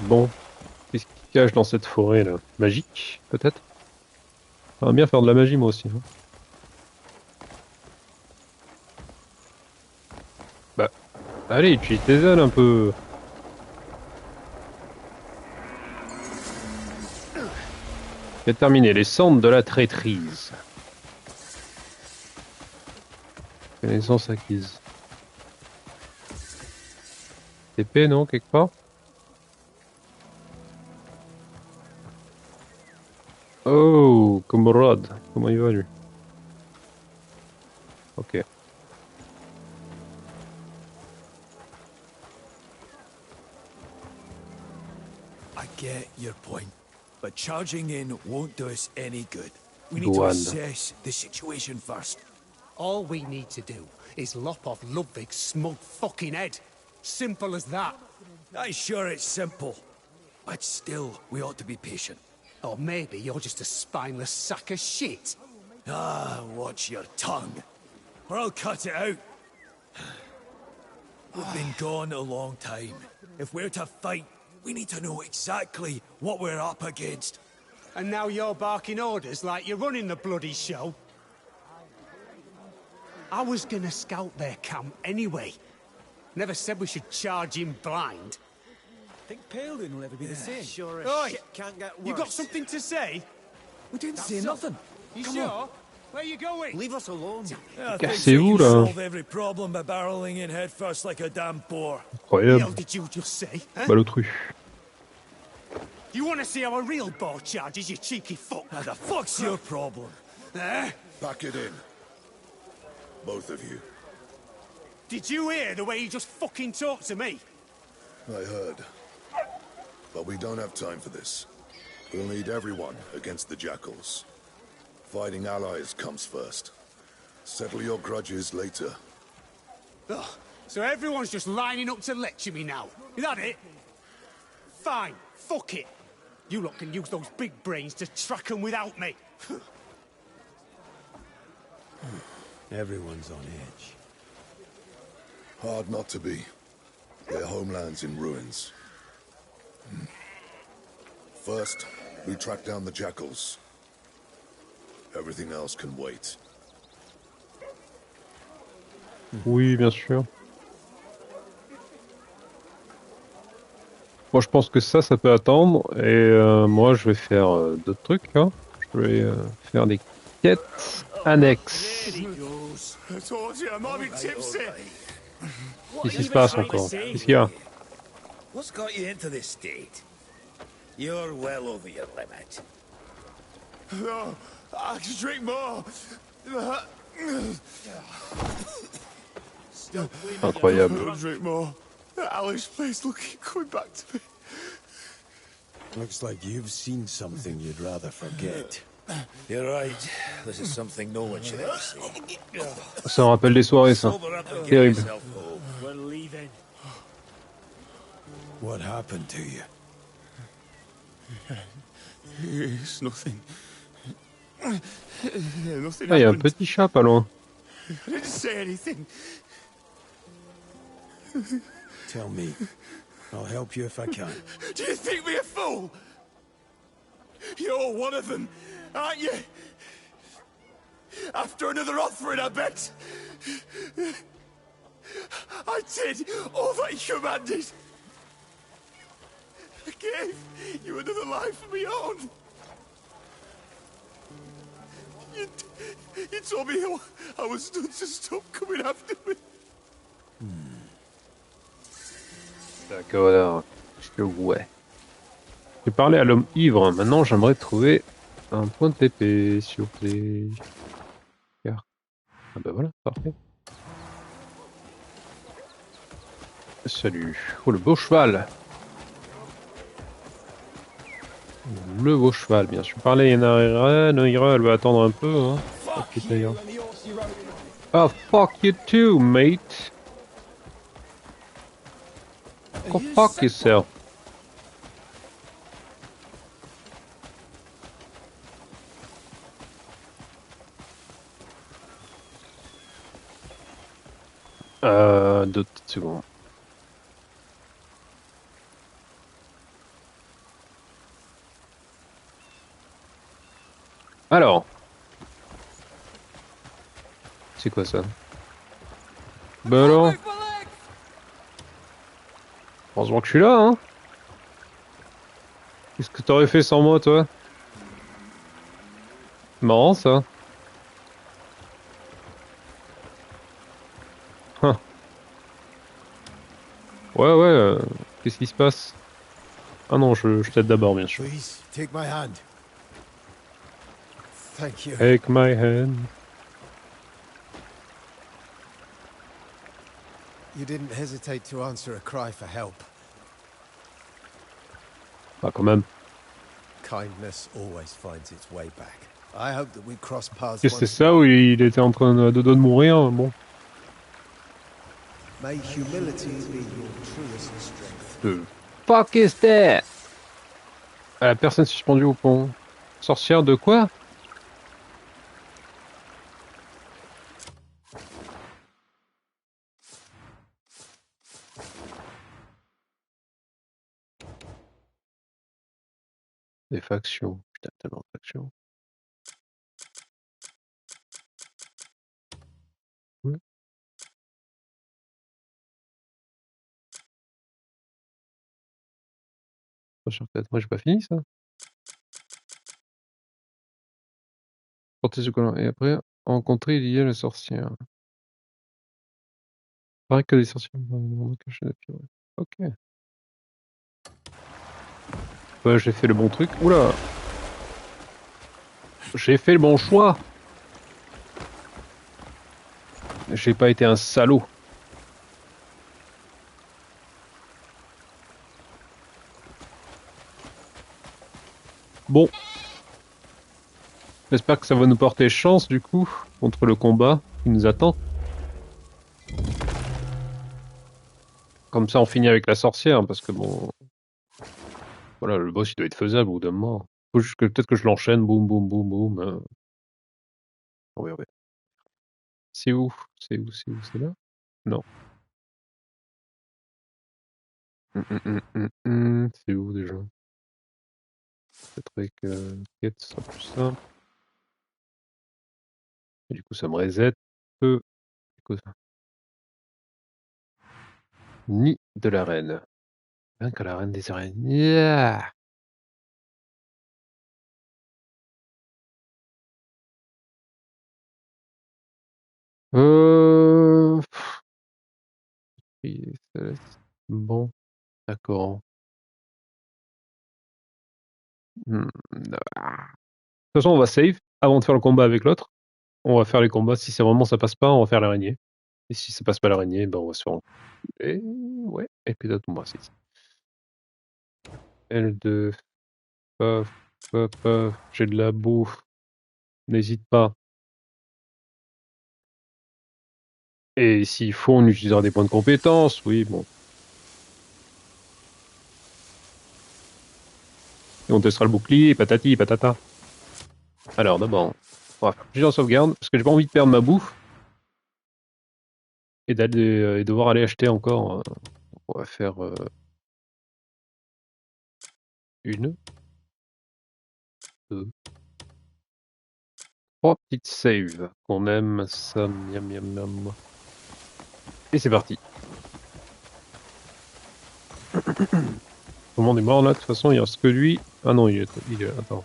[SPEAKER 1] Bon, qu'est-ce qui cache dans cette forêt là? Magique, peut-être? J'aimerais bien faire de la magie moi aussi. Hein. Bah, allez, utilise tes ailes un peu. J'ai terminé les cendres de la traîtrise. Connaissance acquise. TP, non, quelque part? Oh, camarade. Comment il va, lui? Ok.
[SPEAKER 8] I get your point.
[SPEAKER 4] but charging in won't do us any good. We need to
[SPEAKER 1] Douane.
[SPEAKER 4] assess the situation first.
[SPEAKER 9] All we need to do is lop off Ludwig's smug fucking head. Simple as that.
[SPEAKER 4] I'm sure it's simple, but still, we ought to be patient.
[SPEAKER 9] Or maybe you're just a spineless sack of shit.
[SPEAKER 4] Ah, watch your tongue, or I'll cut it out. We've been gone a long time. If we're to fight, we need to know exactly what we're up against.
[SPEAKER 9] And now you're barking orders like you're running the bloody show. I was gonna scout their camp anyway. Never said we should charge in blind.
[SPEAKER 4] Think Paladin will ever be the same.
[SPEAKER 7] Sure as
[SPEAKER 9] Oi!
[SPEAKER 7] shit can't get worse.
[SPEAKER 9] You got something to say?
[SPEAKER 4] We didn't say nothing.
[SPEAKER 9] You
[SPEAKER 4] Come
[SPEAKER 9] sure?
[SPEAKER 4] on.
[SPEAKER 9] Where you going?
[SPEAKER 7] Leave us alone.
[SPEAKER 4] I think
[SPEAKER 1] Cassez-vous,
[SPEAKER 4] you
[SPEAKER 1] là.
[SPEAKER 4] solve every problem by barreling in head first like a damn boar.
[SPEAKER 9] What the hell
[SPEAKER 1] Incroyable.
[SPEAKER 9] did you just say? Huh?
[SPEAKER 1] Balotru.
[SPEAKER 9] You want to see how a real boar charges, you cheeky fuck?
[SPEAKER 4] Now the fuck's your problem?
[SPEAKER 9] Eh?
[SPEAKER 2] Pack it in. Both of you.
[SPEAKER 9] Did you hear the way he just fucking talked to me?
[SPEAKER 2] I heard. But we don't have time for this. We'll need everyone against the Jackals. Fighting allies comes first. Settle your grudges later.
[SPEAKER 9] Ugh. So everyone's just lining up to lecture me now. Is that it? Fine. Fuck it. You lot can use those big brains to track them without me.
[SPEAKER 8] Everyone's on edge.
[SPEAKER 2] Hard not to be. Their homeland's in ruins. First, we track down the Jackals. Everything else can wait.
[SPEAKER 1] Oui, bien sûr. Moi, je pense que ça peut attendre. Et moi, je vais faire d'autres trucs. Hein. Je vais faire des quêtes annexes.
[SPEAKER 5] I told you, I'm having tipsy.
[SPEAKER 1] Qu'est-ce qui se passe encore? Qu'est-ce qu'il y a?
[SPEAKER 4] What's got you into this state? You're well over your limit.
[SPEAKER 5] No, I can drink more.
[SPEAKER 1] Incroyable.
[SPEAKER 5] I'll drink more. Alice place looking coming back to me.
[SPEAKER 8] Looks like you've seen something you'd rather forget.
[SPEAKER 4] You're right. This is something no one should ever see.
[SPEAKER 1] Ça me rappelle des soirées, ça.
[SPEAKER 4] Sober up and get
[SPEAKER 1] Terrible.
[SPEAKER 4] yourself home. We're leaving.
[SPEAKER 8] What happened to you?
[SPEAKER 5] It's nothing. Nothing
[SPEAKER 1] Ah, il y a un
[SPEAKER 5] happened.
[SPEAKER 1] petit chat pas loin.
[SPEAKER 5] I didn't say anything.
[SPEAKER 8] Tell me. I'll help you if I can.
[SPEAKER 5] Do you think me a fool? You're one of them, aren't you? After another offering, I bet. I did all that you commanded. I gave you another life of my own. You told me I was not to stop coming after me.
[SPEAKER 1] D'accord. Ouais. J'ai parlé à l'homme ivre. Maintenant, j'aimerais trouver un point de TP, s'il vous plaît. Ah bah voilà, parfait. Salut. Oh, le beau cheval. Le beau cheval, bien sûr. Parler, Yenarira. Noira, elle va attendre un peu. Hein. Oh, fuck you too, mate. Go fuck yourself. Deux petites secondes. Alors. C'est quoi ça? Bah alors. Heureusement que je suis là, hein. Qu'est-ce que t'aurais fait sans moi, toi? Marrant, ça. Hein. Ouais, qu'est-ce qui se passe? Ah non, je t'aide d'abord, bien sûr.
[SPEAKER 8] Please, take my hand. Thank you.
[SPEAKER 1] Take my hand.
[SPEAKER 8] You didn't hesitate to answer a cry for help.
[SPEAKER 1] Bah quand même.
[SPEAKER 8] kindness always finds its way back. I hope that we cross paths.
[SPEAKER 1] C'est ça où il était en train de mourir, bon.
[SPEAKER 8] May humility be your truest strength.
[SPEAKER 1] The fuck is that? La personne suspendue au pont. Sorcière de quoi? Des factions. Putain, tellement de factions. Ouais. Moi j'ai pas fini ça. Portez ce collant. Et après, rencontrer il y a la sorcière. Pareil que les sorcières. Ok. Ouais, j'ai fait le bon truc. Oula! J'ai fait le bon choix! J'ai pas été un salaud. Bon. J'espère que ça va nous porter chance du coup contre le combat qui nous attend. Comme ça on finit avec la sorcière parce que bon... Voilà, le boss il doit être faisable au bout d'un moment. Faut juste que peut-être que je l'enchaîne, boum boum boum boum. Oui, oui. C'est où? C'est où? C'est où? C'est là? Non. C'est où déjà? Peut-être avec quête, ce sera plus simple. Et du coup ça me reset. Nid de la reine. Vaincre la reine des araignées. Yeah. Bon, d'accord. De toute façon, on va save avant de faire le combat avec l'autre. On va faire les combats. Si c'est vraiment ça passe pas, on va faire l'araignée. Et si ça passe pas l'araignée, ben on va se faire. Et ouais, et puis d'autres moi, c'est ici. L2. Paf, paf, paf. J'ai de la bouffe. N'hésite pas. Et s'il faut, on utilisera des points de compétence. Oui, bon. Et on testera le bouclier, patati, patata. Alors d'abord, on va faire plusieurs sauvegardes, parce que j'ai pas envie de perdre ma bouffe. Et d'aller devoir aller acheter encore. On va faire une, deux, trois petites saves qu'on aime ça, miam miam miam. Et c'est parti. Comment on est mort là? De toute façon, il reste que lui. Ah non, il est là. Attends.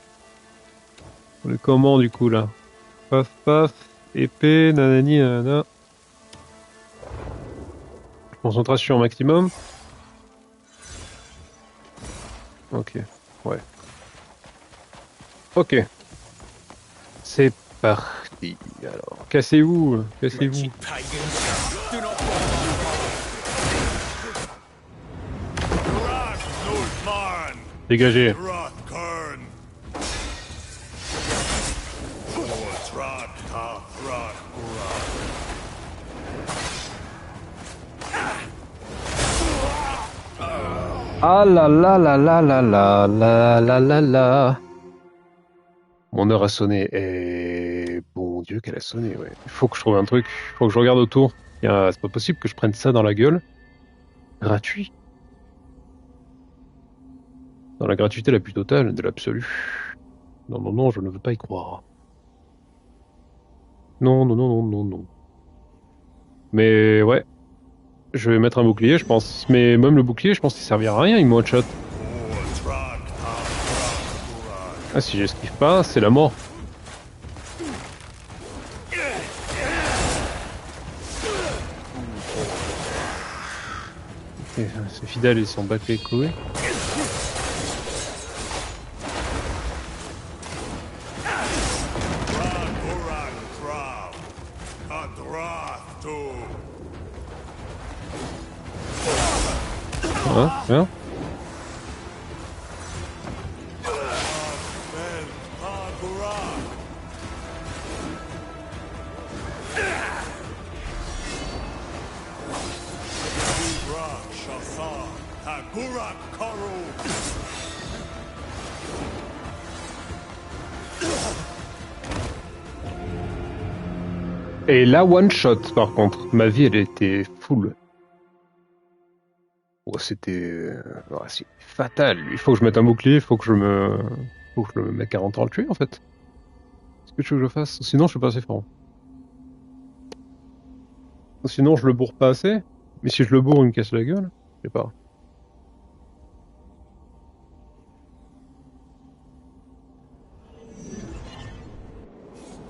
[SPEAKER 1] On est comment du coup là? Paf paf, épée, nanani nanana. Concentration maximum. Ok, ouais. Ok. C'est parti. Alors, cassez-vous, cassez-vous. Dégagez. Ah là là là là là là là là là là. Mon heure a sonné. Et bon Dieu qu'elle a sonné, ouais. Il faut que je trouve un truc. Il faut que je regarde autour. C'est pas possible que je prenne ça dans la gueule. Gratuit. Dans la gratuité la plus totale, de l'absolu. Non, non, non, je ne veux pas y croire. Non, non, non, non, non, non. Mais ouais. Je vais mettre un bouclier, je pense. Mais même le bouclier, je pense qu'il servira à rien, il me one-shot. Ah, si j'esquive pas, c'est la mort. Okay, c'est fidèle, ils s'en battent les couilles. Hein?
[SPEAKER 4] Burak Karu.
[SPEAKER 1] Et là, one shot, par contre. Ma vie, elle était full. Oh, c'était c'est fatal. Il faut que je mette un bouclier, il faut que je me mette 40 ans à le tuer, en fait. Qu'est-ce que tu veux que je fasse? Sinon, je suis pas assez fort. Sinon, je le bourre pas assez. Mais si je le bourre, il me casse la gueule. Je sais pas.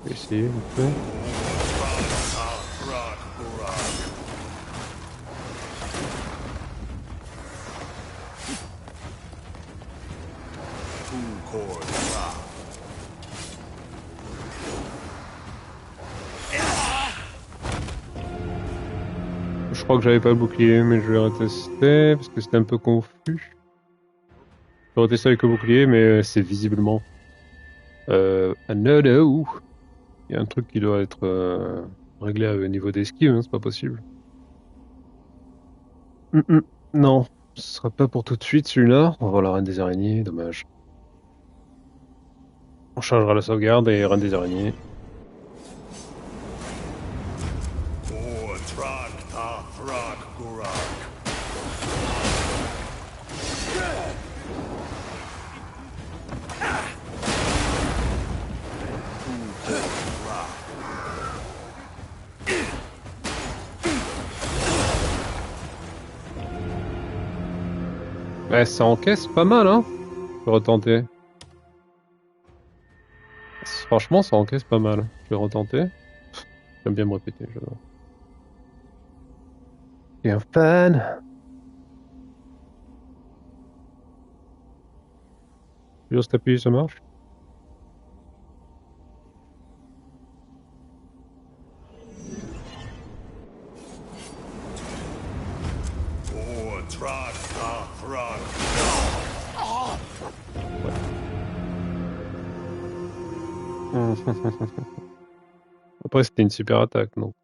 [SPEAKER 1] Je vais essayer un peu. Je crois que j'avais pas le bouclier, mais je vais retester parce que c'était un peu confus. Je vais retester avec le bouclier, mais c'est visiblement un no. Il y a un truc qui doit être réglé au niveau des esquives, hein, c'est pas possible. Non, ce sera pas pour tout de suite celui-là. On va voir la reine des araignées, dommage. On chargera la sauvegarde et reine des araignées. Ouais, ça encaisse pas mal, hein. Je vais retenter. Franchement, ça encaisse pas mal. Je vais retenter. J'aime bien me répéter, j'adore. Et un fan. Juste appuyer, ça marche. Après, c'était une super attaque, donc...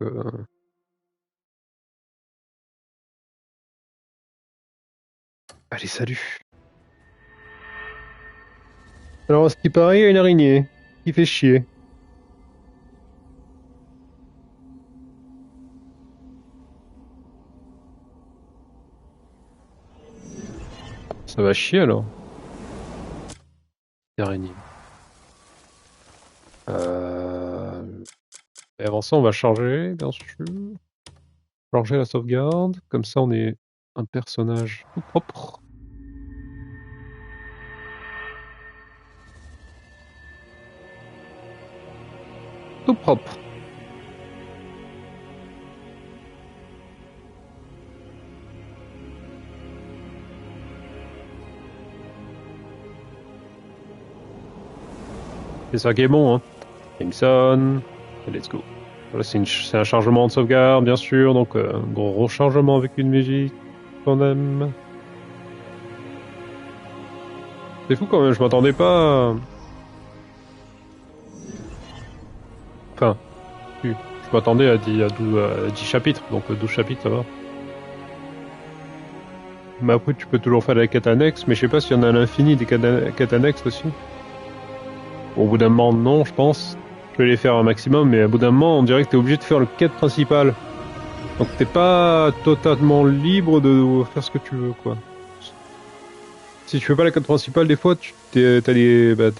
[SPEAKER 1] Allez, salut. Alors, à ce qui paraît, il y a une araignée qui fait chier. Ça va chier, alors. Araignée. Et avant ça, on va charger, bien sûr. Charger la sauvegarde. Comme ça, on est un personnage tout propre. Tout propre. C'est ça qui est bon, hein. Jameson, et let's go. Voilà, c'est un chargement de sauvegarde, bien sûr, donc un gros rechargement avec une musique qu'on aime. C'est fou quand même, je m'attendais pas... Enfin, je m'attendais à 10 chapitres, donc 12 chapitres, ça va. Mais après, tu peux toujours faire la quête annexe, mais je sais pas s'il y en a à l'infini des quêtes annexes aussi. Au bout d'un moment, non, je pense. Je vais les faire un maximum, mais au bout d'un moment, on dirait que t'es obligé de faire le quête principale. Donc t'es pas totalement libre de faire ce que tu veux, quoi. Si tu fais pas la quête principale, des fois, t'es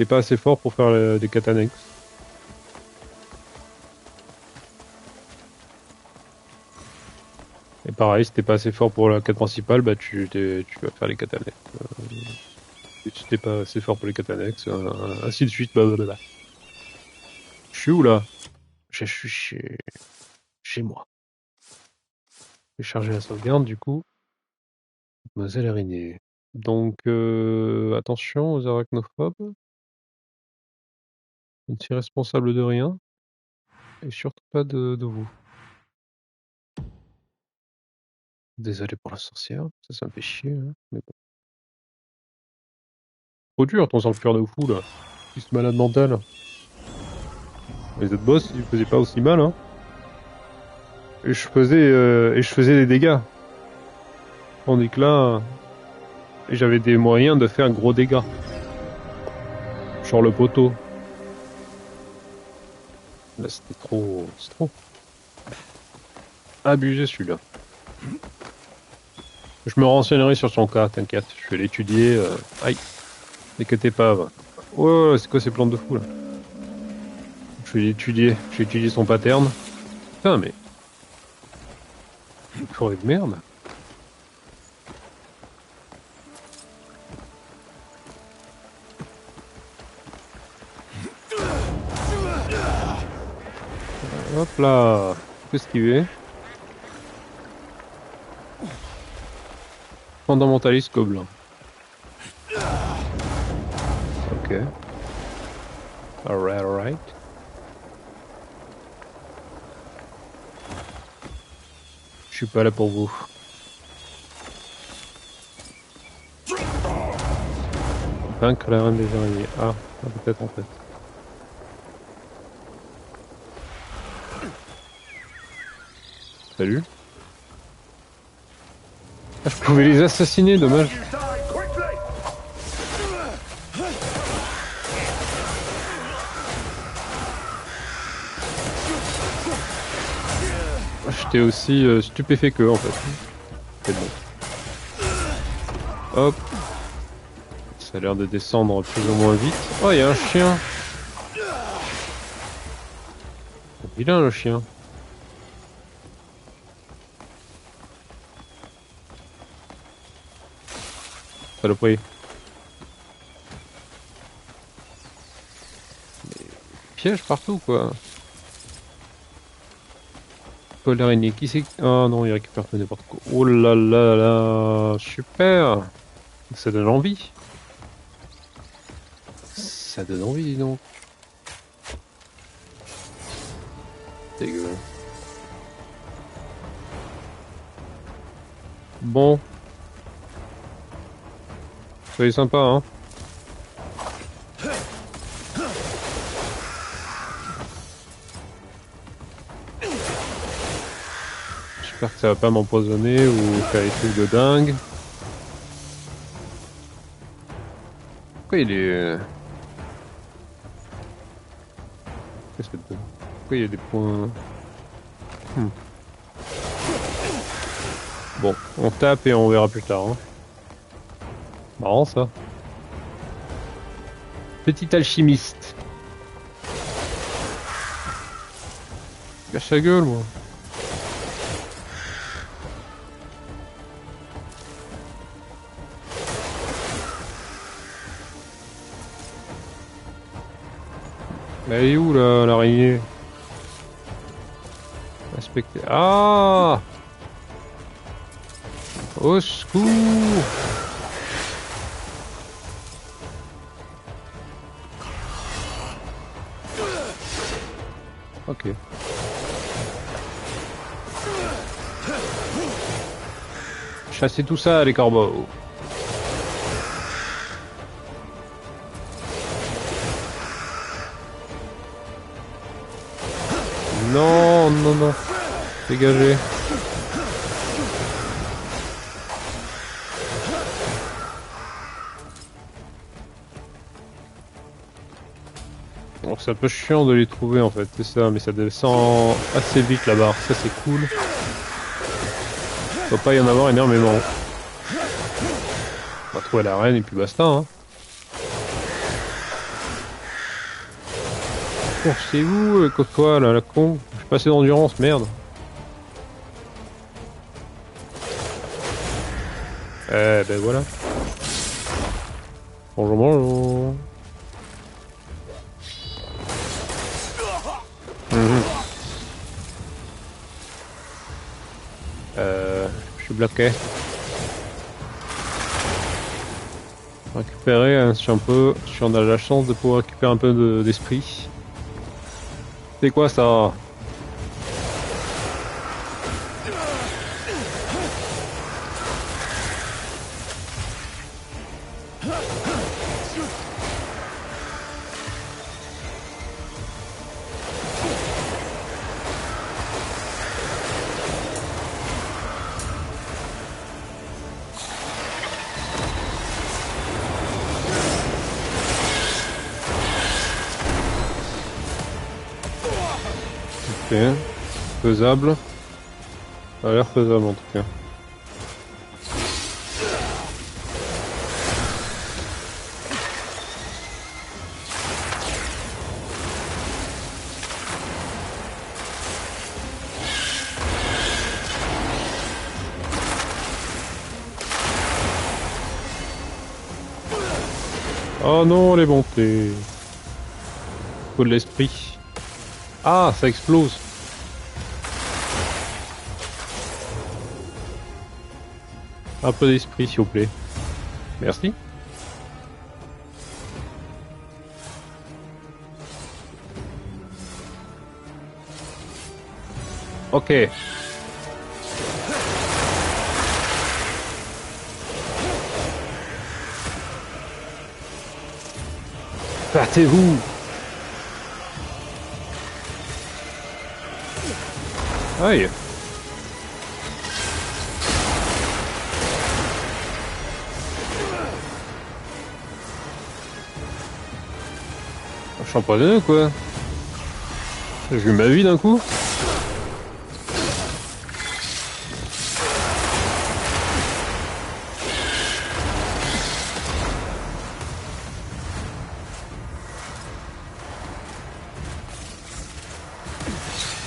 [SPEAKER 1] pas assez fort pour faire des quêtes annexes. Et pareil, si t'es pas assez fort pour la quête principale, bah tu vas faire les quêtes annexes. Si t'es pas assez fort pour les quêtes annexes, ainsi de suite, blablabla. Je suis où là? Je suis chez moi. Je vais charger la sauvegarde du coup. Mademoiselle araignée. Donc attention aux arachnophobes. Je ne suis responsable de rien. Et surtout pas de vous. Désolé pour la sorcière, ça me fait chier, hein, mais bon. Trop dur ton sang-cuir de fou là. Juste malade mental. Les autres boss, ils faisaient pas aussi mal, hein. Et je faisais des dégâts. Tandis que là, Et j'avais des moyens de faire gros dégâts. Sur le poteau. Là c'était trop... C'est trop. Abusé celui-là. Je me renseignerai sur son cas, t'inquiète. Je vais l'étudier. Aïe. Les quêtes épaves. Oh, c'est quoi ces plantes de fou là? Je vais l'étudier. Je vais étudier son pattern. Putain, mais... Une forêt de merde. Hop là. Faut esquiver. Fondamentaliste gobelin. Ok. Alright. Je suis pas là pour vous. Vaincre la reine des araignées. Ah, peut-être en fait. Salut. Ah, je pouvais les assassiner, dommage. J'étais aussi stupéfait qu'eux en fait. C'est bon. Hop. Ça a l'air de descendre plus ou moins vite. Oh, il y a un chien. Vilain le chien. Saloperie. Piège partout quoi. Paul l'araignée, qui c'est? Ah non, il récupère pas n'importe quoi. Oh là là là, super. Ça donne envie. Ça donne envie, dis donc. Dégueu. Bon. Soyez sympa, hein. J'espère que ça va pas m'empoisonner ou faire des trucs de dingue. Pourquoi il est... Qu'est-ce que c'est? Pourquoi il y a des points... Bon, on tape et on verra plus tard. Hein. Marrant ça. Petit alchimiste. Cache sa gueule moi. Elle est où là, l'araignée? Respectez. Ah! Au secours! Ok. Chassez tout ça, les corbeaux. Non, non, non. Dégagez. Bon, c'est un peu chiant de les trouver en fait, c'est ça, mais ça descend assez vite la barre, ça c'est cool. Il faut pas y en avoir énormément. On va trouver la reine et puis basta. Hein. Bon, c'est où toi là, la con? Je suis passé d'endurance, merde. Eh ben voilà. Bonjour, bonjour. Je suis bloqué. Récupérer, hein, si on a la chance de pouvoir récupérer un peu d'esprit. C'est quoi ça? Faisable. Ça a l'air faisable en tout cas. Oh non, les bontés. Faut de l'esprit. Ah, ça explose. Un peu d'esprit, s'il vous plaît. Merci. Ok. Battez-vous. Aïe. Je suis empoisonné ou quoi? J'ai vu ma vie d'un coup.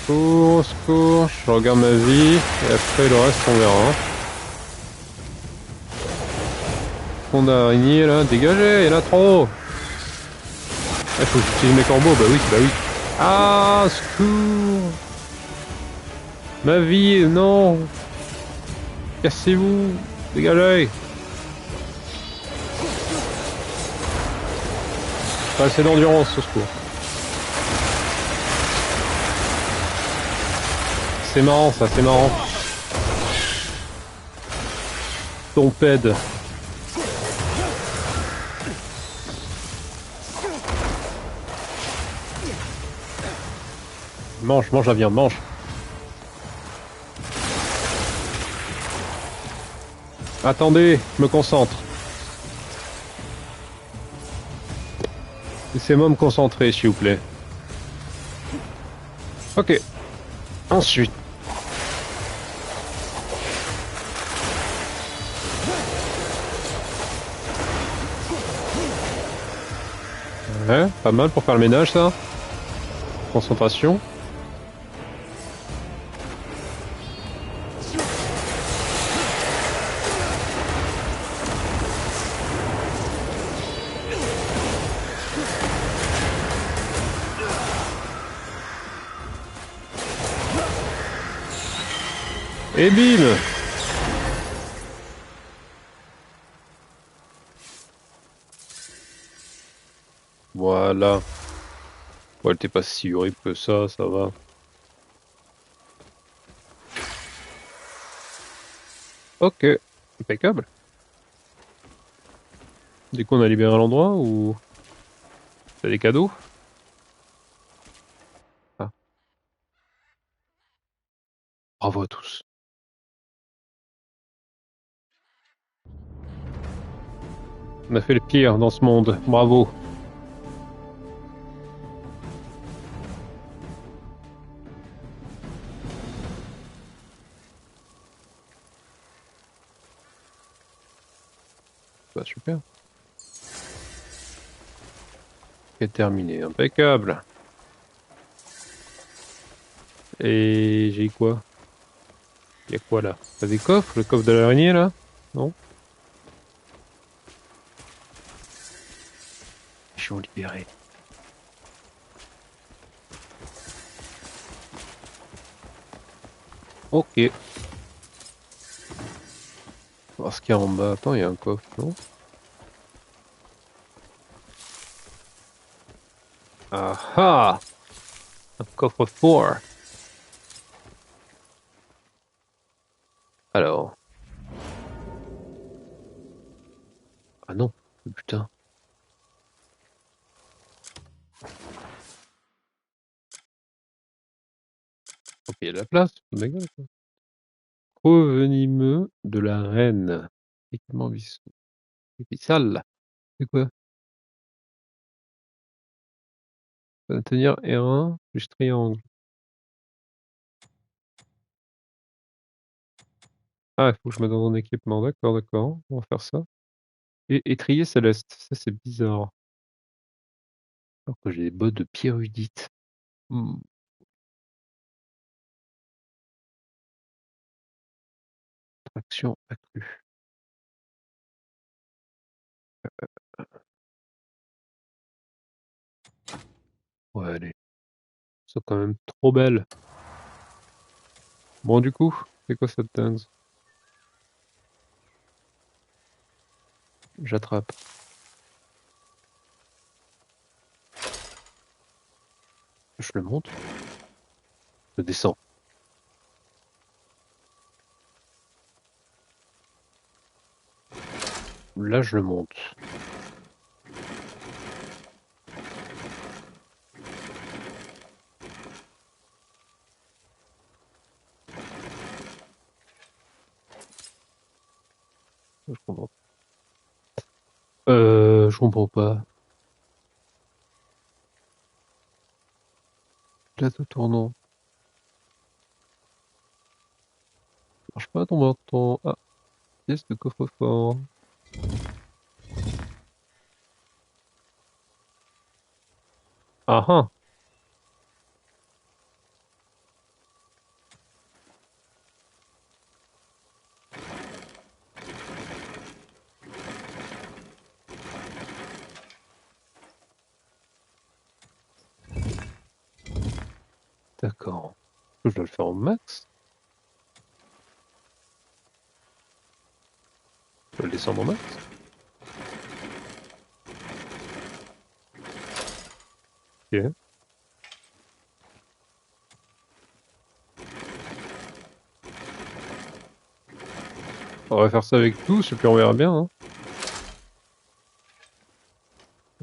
[SPEAKER 1] Secours, secours, je regarde ma vie et après le reste on verra. Fond d'araignée là, dégagez, il y en a trop. Il faut que j'utilise mes corbeaux, bah oui, bah oui. Ah, secours. Ma vie, non. Cassez-vous, dégagez. Pas assez d'endurance, au secours. C'est marrant ça, c'est marrant. Tompède. Mange, mange la viande, mange. Attendez, je me concentre. Laissez-moi me concentrer, s'il vous plaît. Ok. Ensuite. Ouais, pas mal pour faire le ménage, ça. Concentration. Et bim! Voilà. Bon, elle était pas si horrible que ça va. Ok, impeccable. Du coup, on a libéré l'endroit ou t'as des cadeaux? Ah, bravo à tous. On a fait le pire dans ce monde. Bravo. Bah, super. C'est terminé. Impeccable. Et j'ai quoi? Il y a quoi là? T'as des coffres? Le coffre de l'araignée là? Non? Je vais libérer. Ok. Voir ce qu'il y a en bas. Attends, il y a un coffre, non? Ah ah! Un coffre fort. Alors. Ah non, putain. Ok, il y a de la place. Ma gueule, quoi. Trop venimeux de la reine. Équipement vissal. C'est quoi? Tenir R1 plus triangle. Ah, il faut que je me donne un équipement, d'accord, d'accord, on va faire ça. Et étrier céleste, ça c'est bizarre. Alors que j'ai des bottes de pyrrhudite. Hmm. Traction accrue. Ouais, allez. C'est quand même trop belle. Bon, du coup, c'est quoi cette dingue? J'attrape. Je le monte. Je descends. Là, je le monte. Je comprends. Je comprends pas. Plateau tournant. Ça marche pas ton menton. Ah, pièce de coffre-fort. Ah ah. D'accord. Je dois le faire en max. Je dois le descendre en max. Ok. On va faire ça avec tous et puis on verra bien. Hein.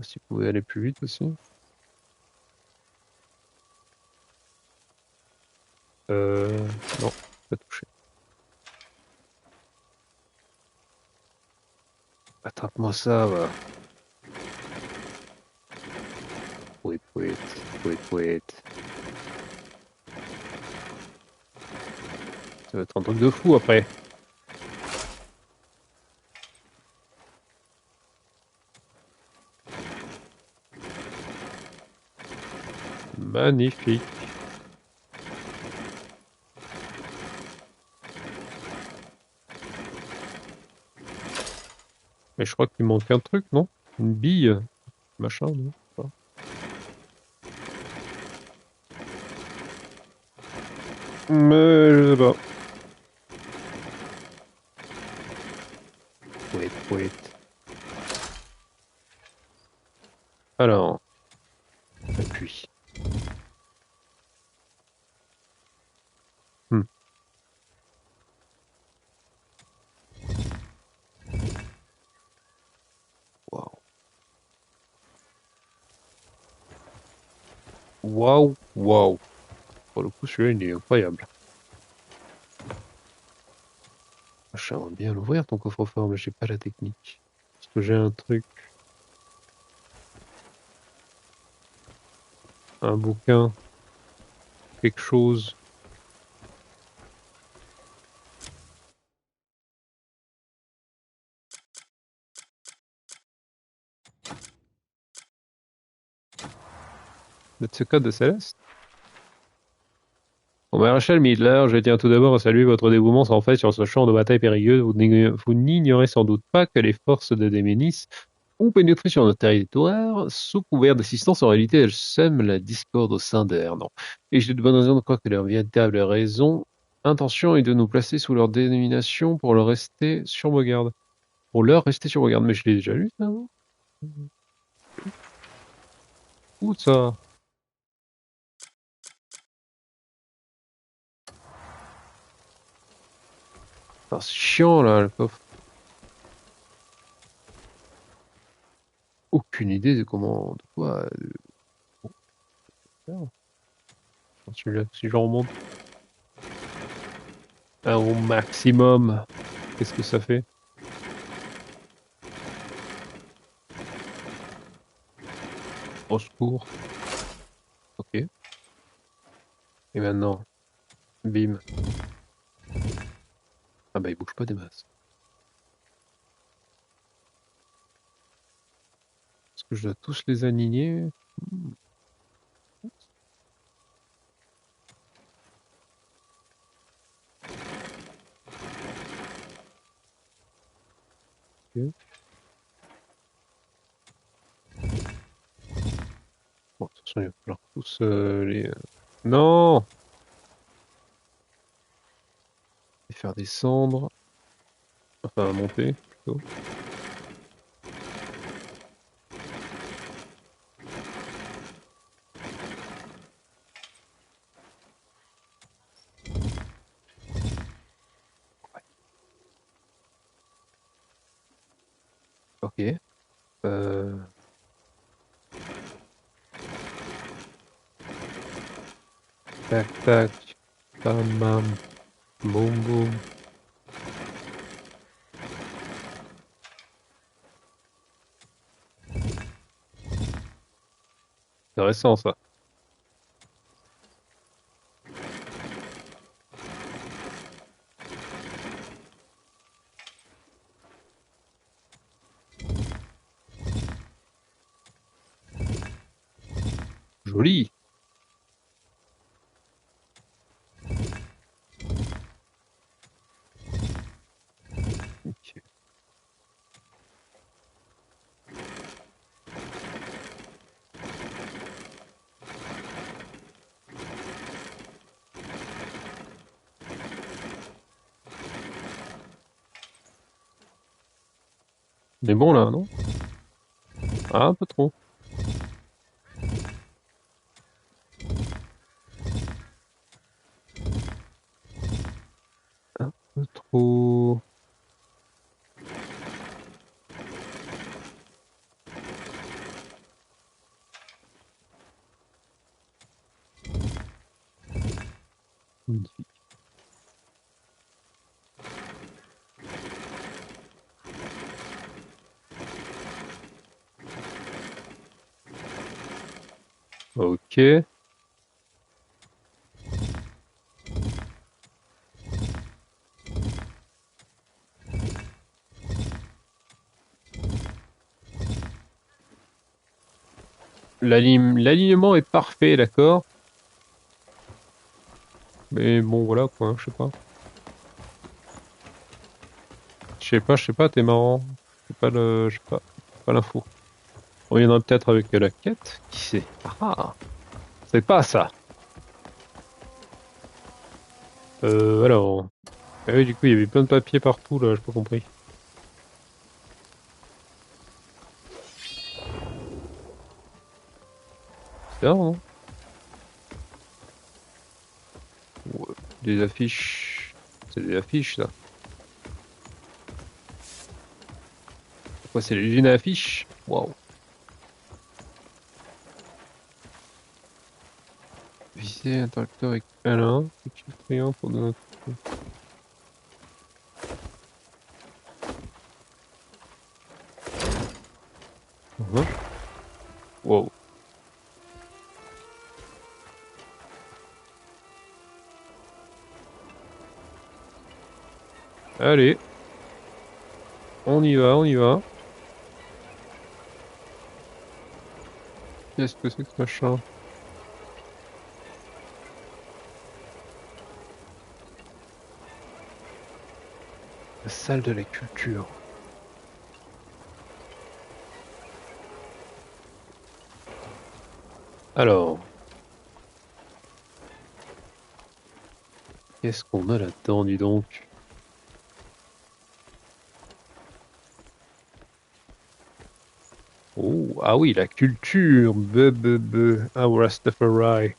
[SPEAKER 1] Si vous pouvez aller plus vite aussi. Non, pas touché. Attrape-moi ça, va. Wait, wait, wait, wait. Ça va être un truc de fou après. Magnifique. Mais je crois qu'il manque un truc, non? Une bille, machin, non? Pas. Mais je sais pas. Wait, wait. Alors, appuie. Hmm. Waouh. Waouh, waouh. Pour le coup, celui-là, il est incroyable. J'aimerais bien l'ouvrir ton coffre-fort, mais j'ai pas la technique. Parce que j'ai un truc. Un bouquin. Quelque chose. Le secret de Céleste. Au maréchal Midler, je tiens tout d'abord à saluer votre dévouement sans fait sur ce champ de bataille périlleux. Vous n'ignorez sans doute pas que les forces de Déménis ont pénétré sur notre territoire sous couvert d'assistance. En réalité, elles sèment la discorde au sein d'Ernan. Et j'ai de bonnes raisons de croire que leur véritable intention est de nous placer sous leur dénomination pour leur rester sur vos gardes. Pour leur rester sur vos gardes. Mais je l'ai déjà lu, ça, non? Où ça? Ah, c'est chiant, là, le coffre. Aucune idée de comment, de quoi. Celui-là, si j'en remonte au maximum, qu'est-ce que ça fait? Au secours. Ok. Et maintenant, bim. Ah bah il bouge pas des masses. Est-ce que je dois tous les aligner? Ok. Bon, de toute façon, il va falloir tous les... Non! Les faire descendre. Enfin, monter, plutôt. Ok. Tac, tac. Bam, bam. Boum, boum. Intéressant, ça. Joli. Ok. On est bon là, non? Ah, un peu trop. Un peu trop. Magnifique. Ok. L'alignement est parfait, d'accord. Mais bon, voilà quoi, hein, je sais pas. Je sais pas, t'es marrant. Je sais pas l'info. On reviendra peut-être avec la quête. Qui sait? Ah, c'est pas ça. Alors. Ah oui, du coup, il y avait plein de papiers partout là, j'ai pas compris. C'est ça, non? Ouais, des affiches. C'est des affiches, ça. Pourquoi c'est l'usine à affiches? Waouh. Viser interacteur avec Alain. Petit triangle pour donner un... Wow. Allez. On y va, on y va. Qu'est-ce que c'est que ce machin? La salle de la culture. Alors, qu'est-ce qu'on a là-dedans, dis donc? Oh, ah oui, la culture. Ah, Rastafari.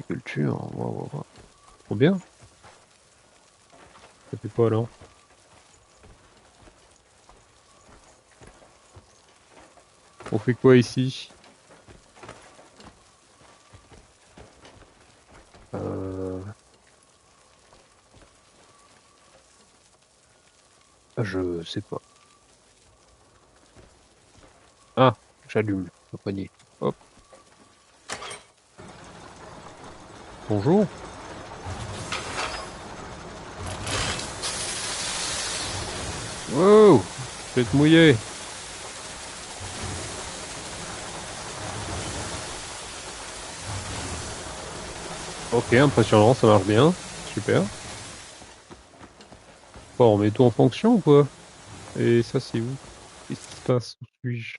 [SPEAKER 1] Culture, wow. Trop bien. Ça fait quoi alors? On fait quoi ici? Je sais pas. Ah, j'allume le poignet. Hop. Bonjour. Wow, je vais te mouiller. Ok, impressionnant, ça marche bien. Super. Bon, on met tout en fonction ou quoi? Et ça, c'est où? Qu'est-ce qui se passe? Où suis-je?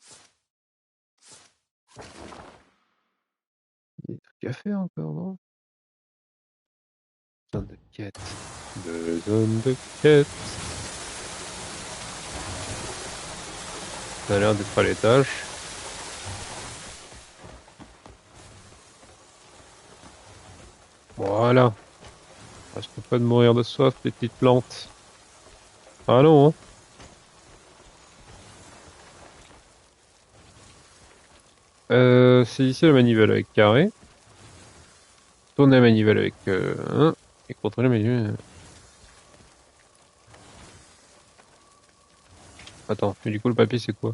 [SPEAKER 1] Il y a des trucs à faire encore, non? Zone de quête. Zone de quête. Ça a l'air d'être à l'étage. Voilà. Reste pas de mourir de soif, les petites plantes. Ah non, hein. C'est ici la manivelle avec carré. Tourner la manivelle avec 1. Et contrôler la manivelle. Attends, mais du coup le papier c'est quoi?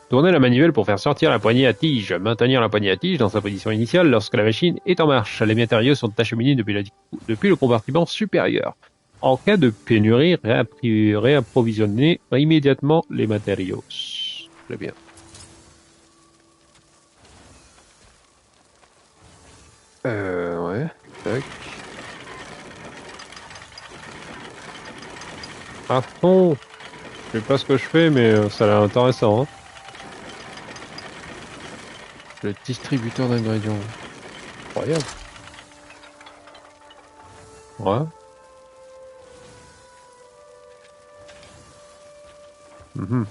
[SPEAKER 1] Tourner la manivelle pour faire sortir la poignée à tige. Maintenir la poignée à tige dans sa position initiale lorsque la machine est en marche. Les matériaux sont acheminés depuis le compartiment supérieur. En cas de pénurie, réapprovisionner immédiatement les matériaux. Très bien. Ouais. Tac. À fond. Je sais pas ce que je fais, mais ça a l'air intéressant, hein. Le distributeur d'ingrédients. Incroyable. Ouais. Mhm.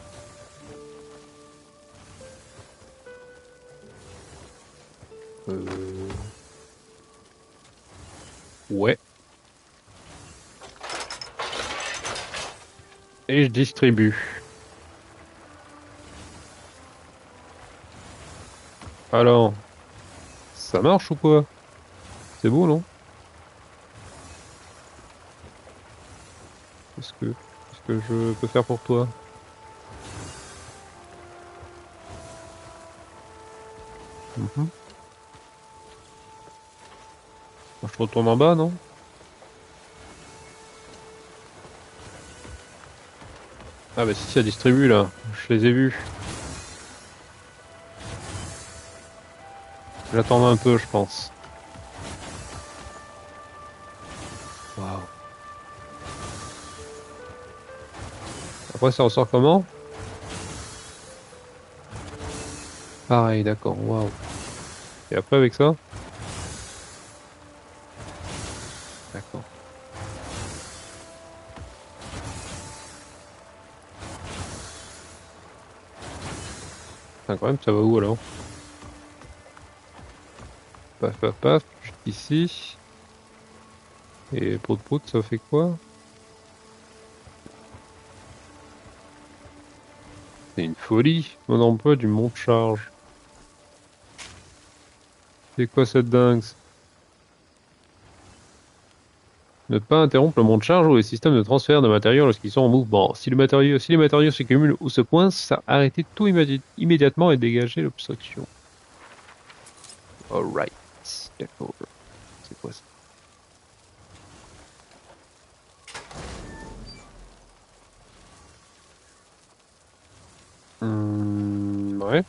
[SPEAKER 1] Ouais. Et je distribue. Alors, ça marche ou quoi? C'est beau, non? Qu'est-ce que je peux faire pour toi? Mhm. Moi, je retourne en bas, non? Ah bah si, ça distribue là. Je les ai vus. J'attends un peu, je pense. Waouh. Après, ça ressort comment? Pareil, d'accord. Waouh. Et après, avec ça? D'accord. C'est incroyable, ça va où alors? Paf, paf, paf. Juste ici. Et prout, ça fait quoi? C'est une folie. Mon emploi du monte-charge. C'est quoi cette dingue? Ne pas interrompre le monte-charge ou les systèmes de transfert de matériaux lorsqu'ils sont en mouvement. Si les matériaux se cumulent ou se coincent, arrêtez tout immédiatement et dégagez l'obstruction. Alright. D'accord. C'est quoi ça? Ouais.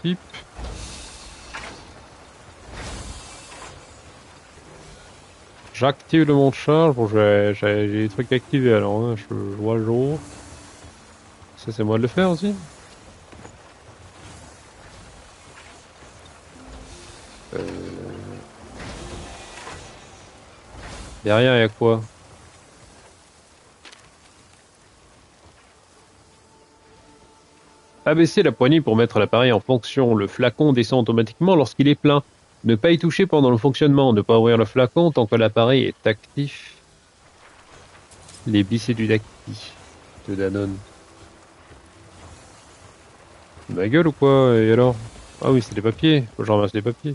[SPEAKER 1] Type. J'active le monte-charge. Bon, j'ai des trucs activés alors, hein. Je vois le jour. Ça, c'est moi de le faire aussi. Derrière, il y a quoi? Abaisser la poignée pour mettre l'appareil en fonction. Le flacon descend automatiquement lorsqu'il est plein. Ne pas y toucher pendant le fonctionnement. Ne pas ouvrir le flacon tant que l'appareil est actif. Les bicédudacti de Danone. Ma gueule ou quoi? Et alors? Ah oui, c'est des papiers. Faut que je ramasse les papiers.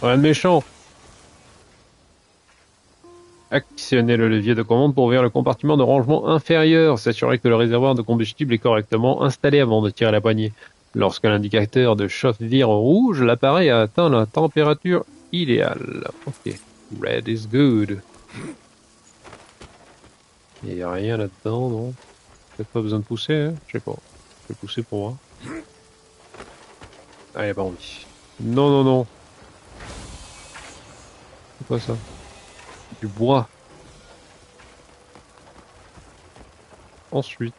[SPEAKER 1] Rien de méchant. Actionnez le levier de commande pour ouvrir le compartiment de rangement inférieur. S'assurer que le réservoir de combustible est correctement installé avant de tirer la poignée. Lorsque l'indicateur de chauffe vire rouge, l'appareil a atteint la température idéale. Ok. Red is good. Il n'y a rien là-dedans, non? Peut-être pas besoin de pousser, hein? Je sais pas. Je vais pousser pour voir. Ah, il a pas envie. Non, non, non. C'est quoi ça? Du bois. Ensuite.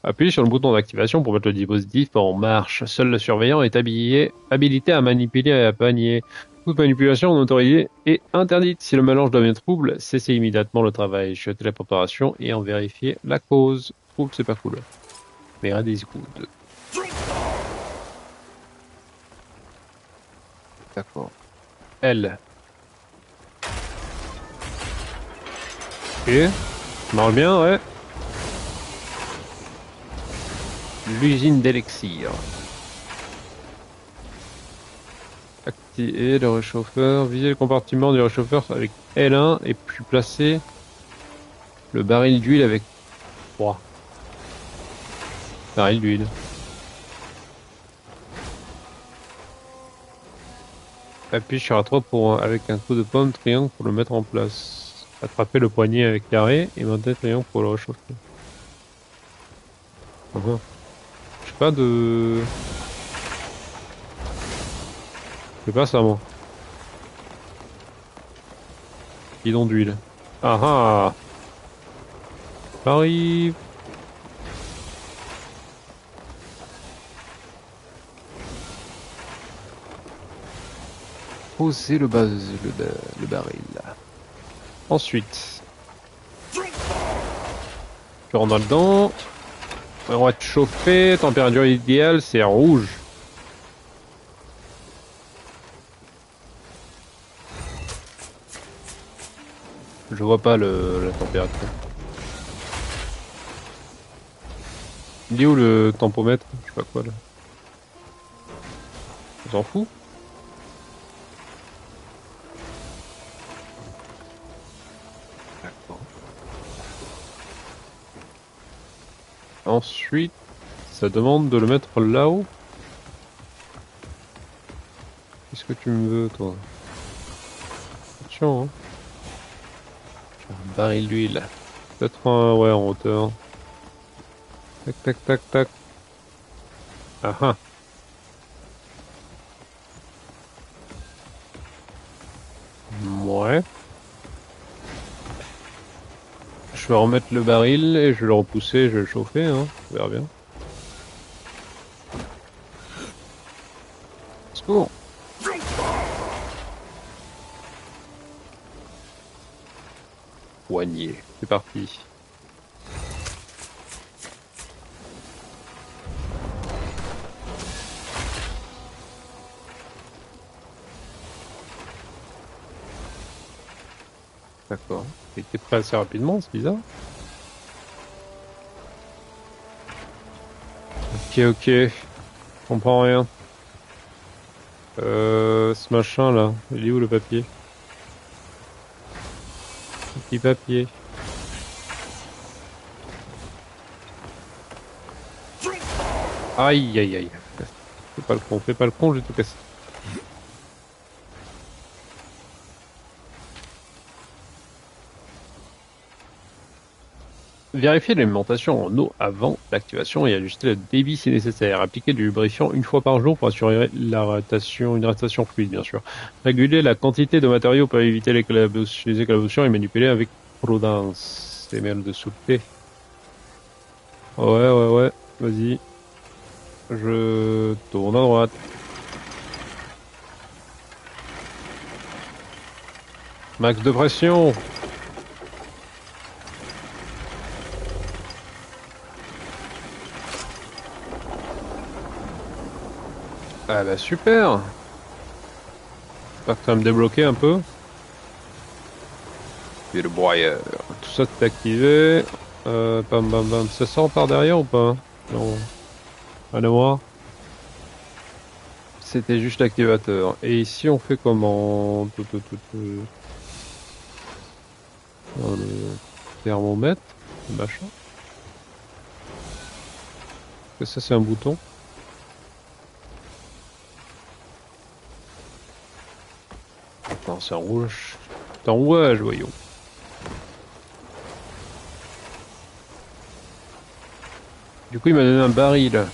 [SPEAKER 1] Appuyez sur le bouton d'activation pour mettre le dispositif en marche. Seul le surveillant est habilité à manipuler et à panier. Toute manipulation non autorisée est interdite. Si le mélange devient trouble, cessez immédiatement le travail. Jetez la préparation et en vérifiez la cause. Trouble, c'est pas cool. Mais red is good. D'accord. L. Ok. Ça marche bien, ouais. L'usine d'élixir. Activer le réchauffeur. Visez le compartiment du réchauffeur avec L1 et puis placer le baril d'huile avec 3. Baril d'huile. Appuie sur A3 pour, avec un coup de pomme triangle pour le mettre en place. Attrapez le poignet avec carré et maintenez triangle pour le réchauffer. Enfin, j'ai pas de... C'est pas ça, moi. Bidon d'huile. Ah ah! J'arrive! Posez le baril. Ensuite, je rentre dedans. On va être chauffé. Température idéale, c'est rouge. Je vois pas la température. Il est où le tempomètre? Je sais pas quoi là. On s'en fout. Ensuite, ça demande de le mettre là-haut. Qu'est-ce que tu me veux, toi? Attention, hein. Un baril d'huile. Peut-être ouais, en hauteur. Tac, tac, tac, tac. Ah ah. Ouais. Je vais remettre le baril et je vais le repousser, je vais le chauffer, hein. On verra bien. Secours. Poignée. C'est parti. D'accord. Il était prêt assez rapidement, c'est bizarre. Ok, ok. Je comprends rien. Ce machin là, il est où le papier? Petit papier. Aïe aïe aïe. Fais pas le con, je vais tout casser. Vérifier l'alimentation en eau avant l'activation et ajuster le débit si nécessaire. Appliquer du lubrifiant une fois par jour pour assurer une hydratation fluide, bien sûr. Réguler la quantité de matériaux pour éviter les éclaboussures et manipuler avec prudence. C'est miel de souper. Ouais. Vas-y. Je tourne à droite. Max de pression. Ah bah super. J'espère que ça va me débloquer un peu. Et le broyeur. Tout ça c'est activé. Bam bam bam. Ça sort par derrière ou pas? Non. Allez voir. c'était juste l'activateur. Et ici, on fait comment? Dans le thermomètre, le machin. Et ça, c'est un bouton. Non, c'est un rouge. C'est un rouge, voyons. Du coup, il m'a donné un baril.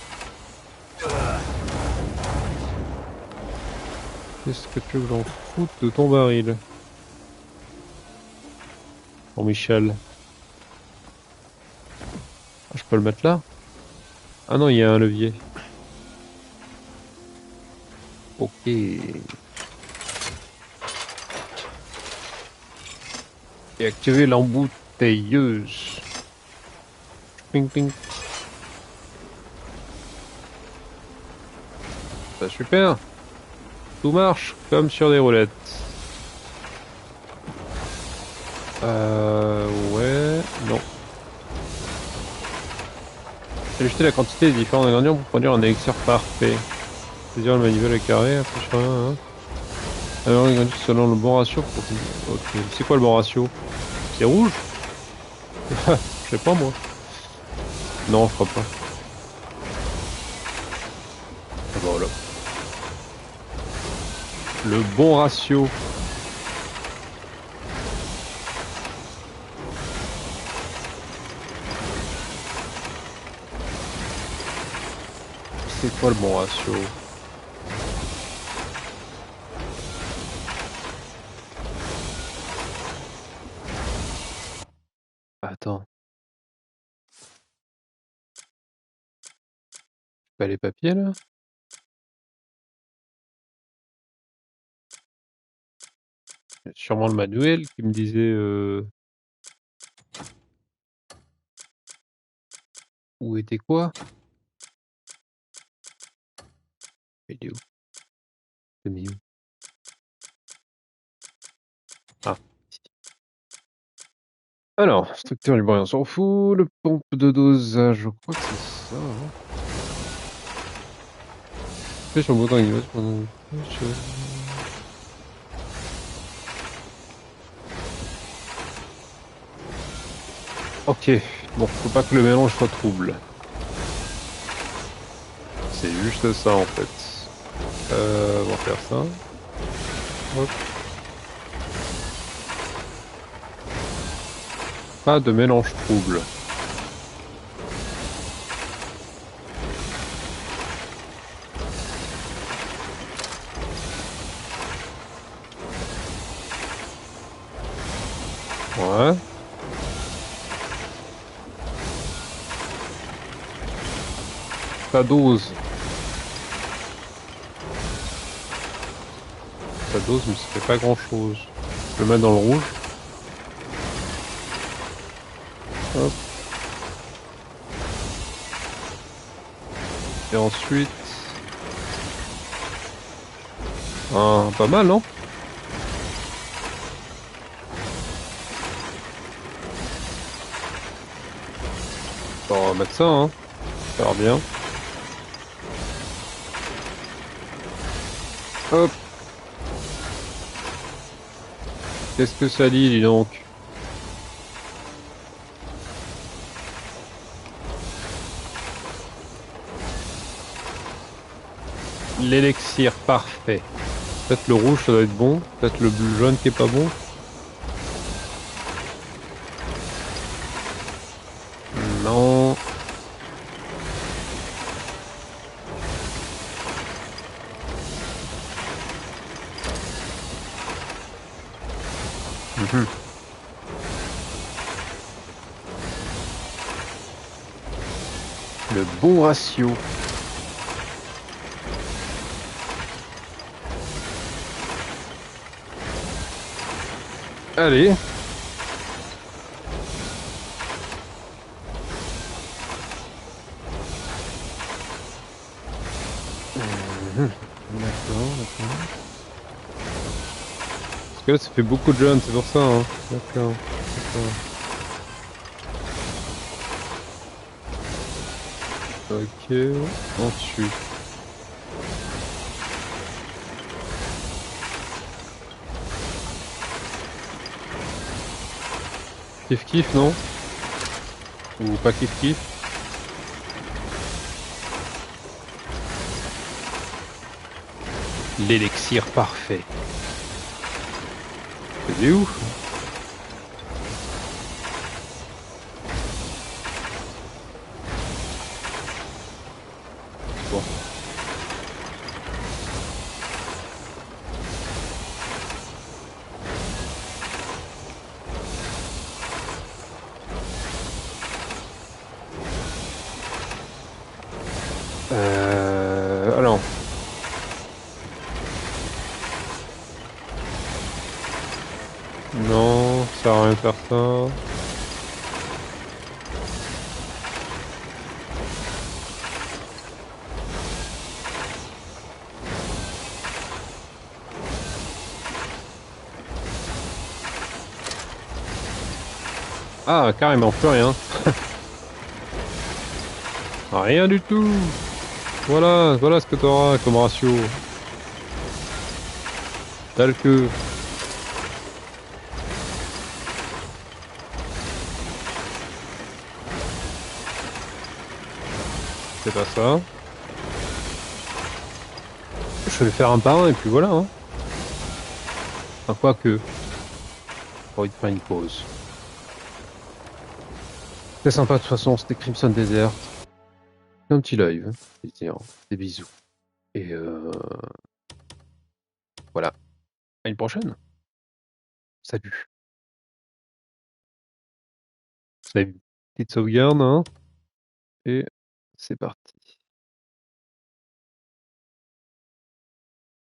[SPEAKER 1] Qu'est-ce que tu veux que j'en foute de ton baril? Oh, Michel. Ah, je peux le mettre là? Ah non, il y a un levier. Ok. Et activer l'embouteilleuse. Ping ping. Bah, super. Tout marche comme sur des roulettes. Ouais, non. Ajuster la quantité des différents ingrédients pour produire un élixir parfait. Saisir le manivelle à carré, après je sais rien. Hein. Alors, ingrédients selon le bon ratio. Ok, c'est quoi le bon ratio? C'est rouge? Je sais pas moi. Non, je crois pas. Ah bah voilà. Le bon ratio. C'est quoi le bon ratio? Attends. Pas les papiers là? Sûrement le manuel qui me disait où était quoi? Il est où? C'est mis où? Ah, ici. Alors, structure du bruit, on s'en fout. Le pompe de dosage, je crois que c'est ça. Hein. Fais sur le bouton animé pendant. Ok, bon, faut pas que le mélange soit trouble. C'est juste ça en fait. On va faire ça. Hop. Pas de mélange trouble. Ouais. Ta dose. Ta dose, mais ça fait pas grand chose. Je le mets dans le rouge. Hop. Et ensuite... Ah, pas mal, non? Bon, on va mettre ça, hein. Ça a l'air bien. Hop. Qu'est-ce que ça dit, dis donc? L'élixir parfait. Peut-être le rouge ça doit être bon, peut-être le bleu jaune qui est pas bon. Non. Le bon ratio. Allez. D'accord. Parce que là, ça fait beaucoup de jeunes, c'est pour ça. Hein. D'accord. Ok. Ensuite. Kiff kiff, non? Ou pas kiff kiff? L'élixir parfait. C'est ouf. Bon. Alors. Non, ça sert à rien de faire ça. Ah, carrément, plus rien. Rien du tout. Voilà, voilà ce que t'auras comme ratio. Tel que... C'est pas ça. Je vais le faire un par un et puis voilà. Hein. Enfin, quoique. J'ai envie de faire une pause. C'est sympa de toute façon, c'était Crimson Desert. Un petit live. Plaisir. Des bisous. Et voilà. À une prochaine. Salut. Salut. Petite sauvegarde, hein. Et c'est parti.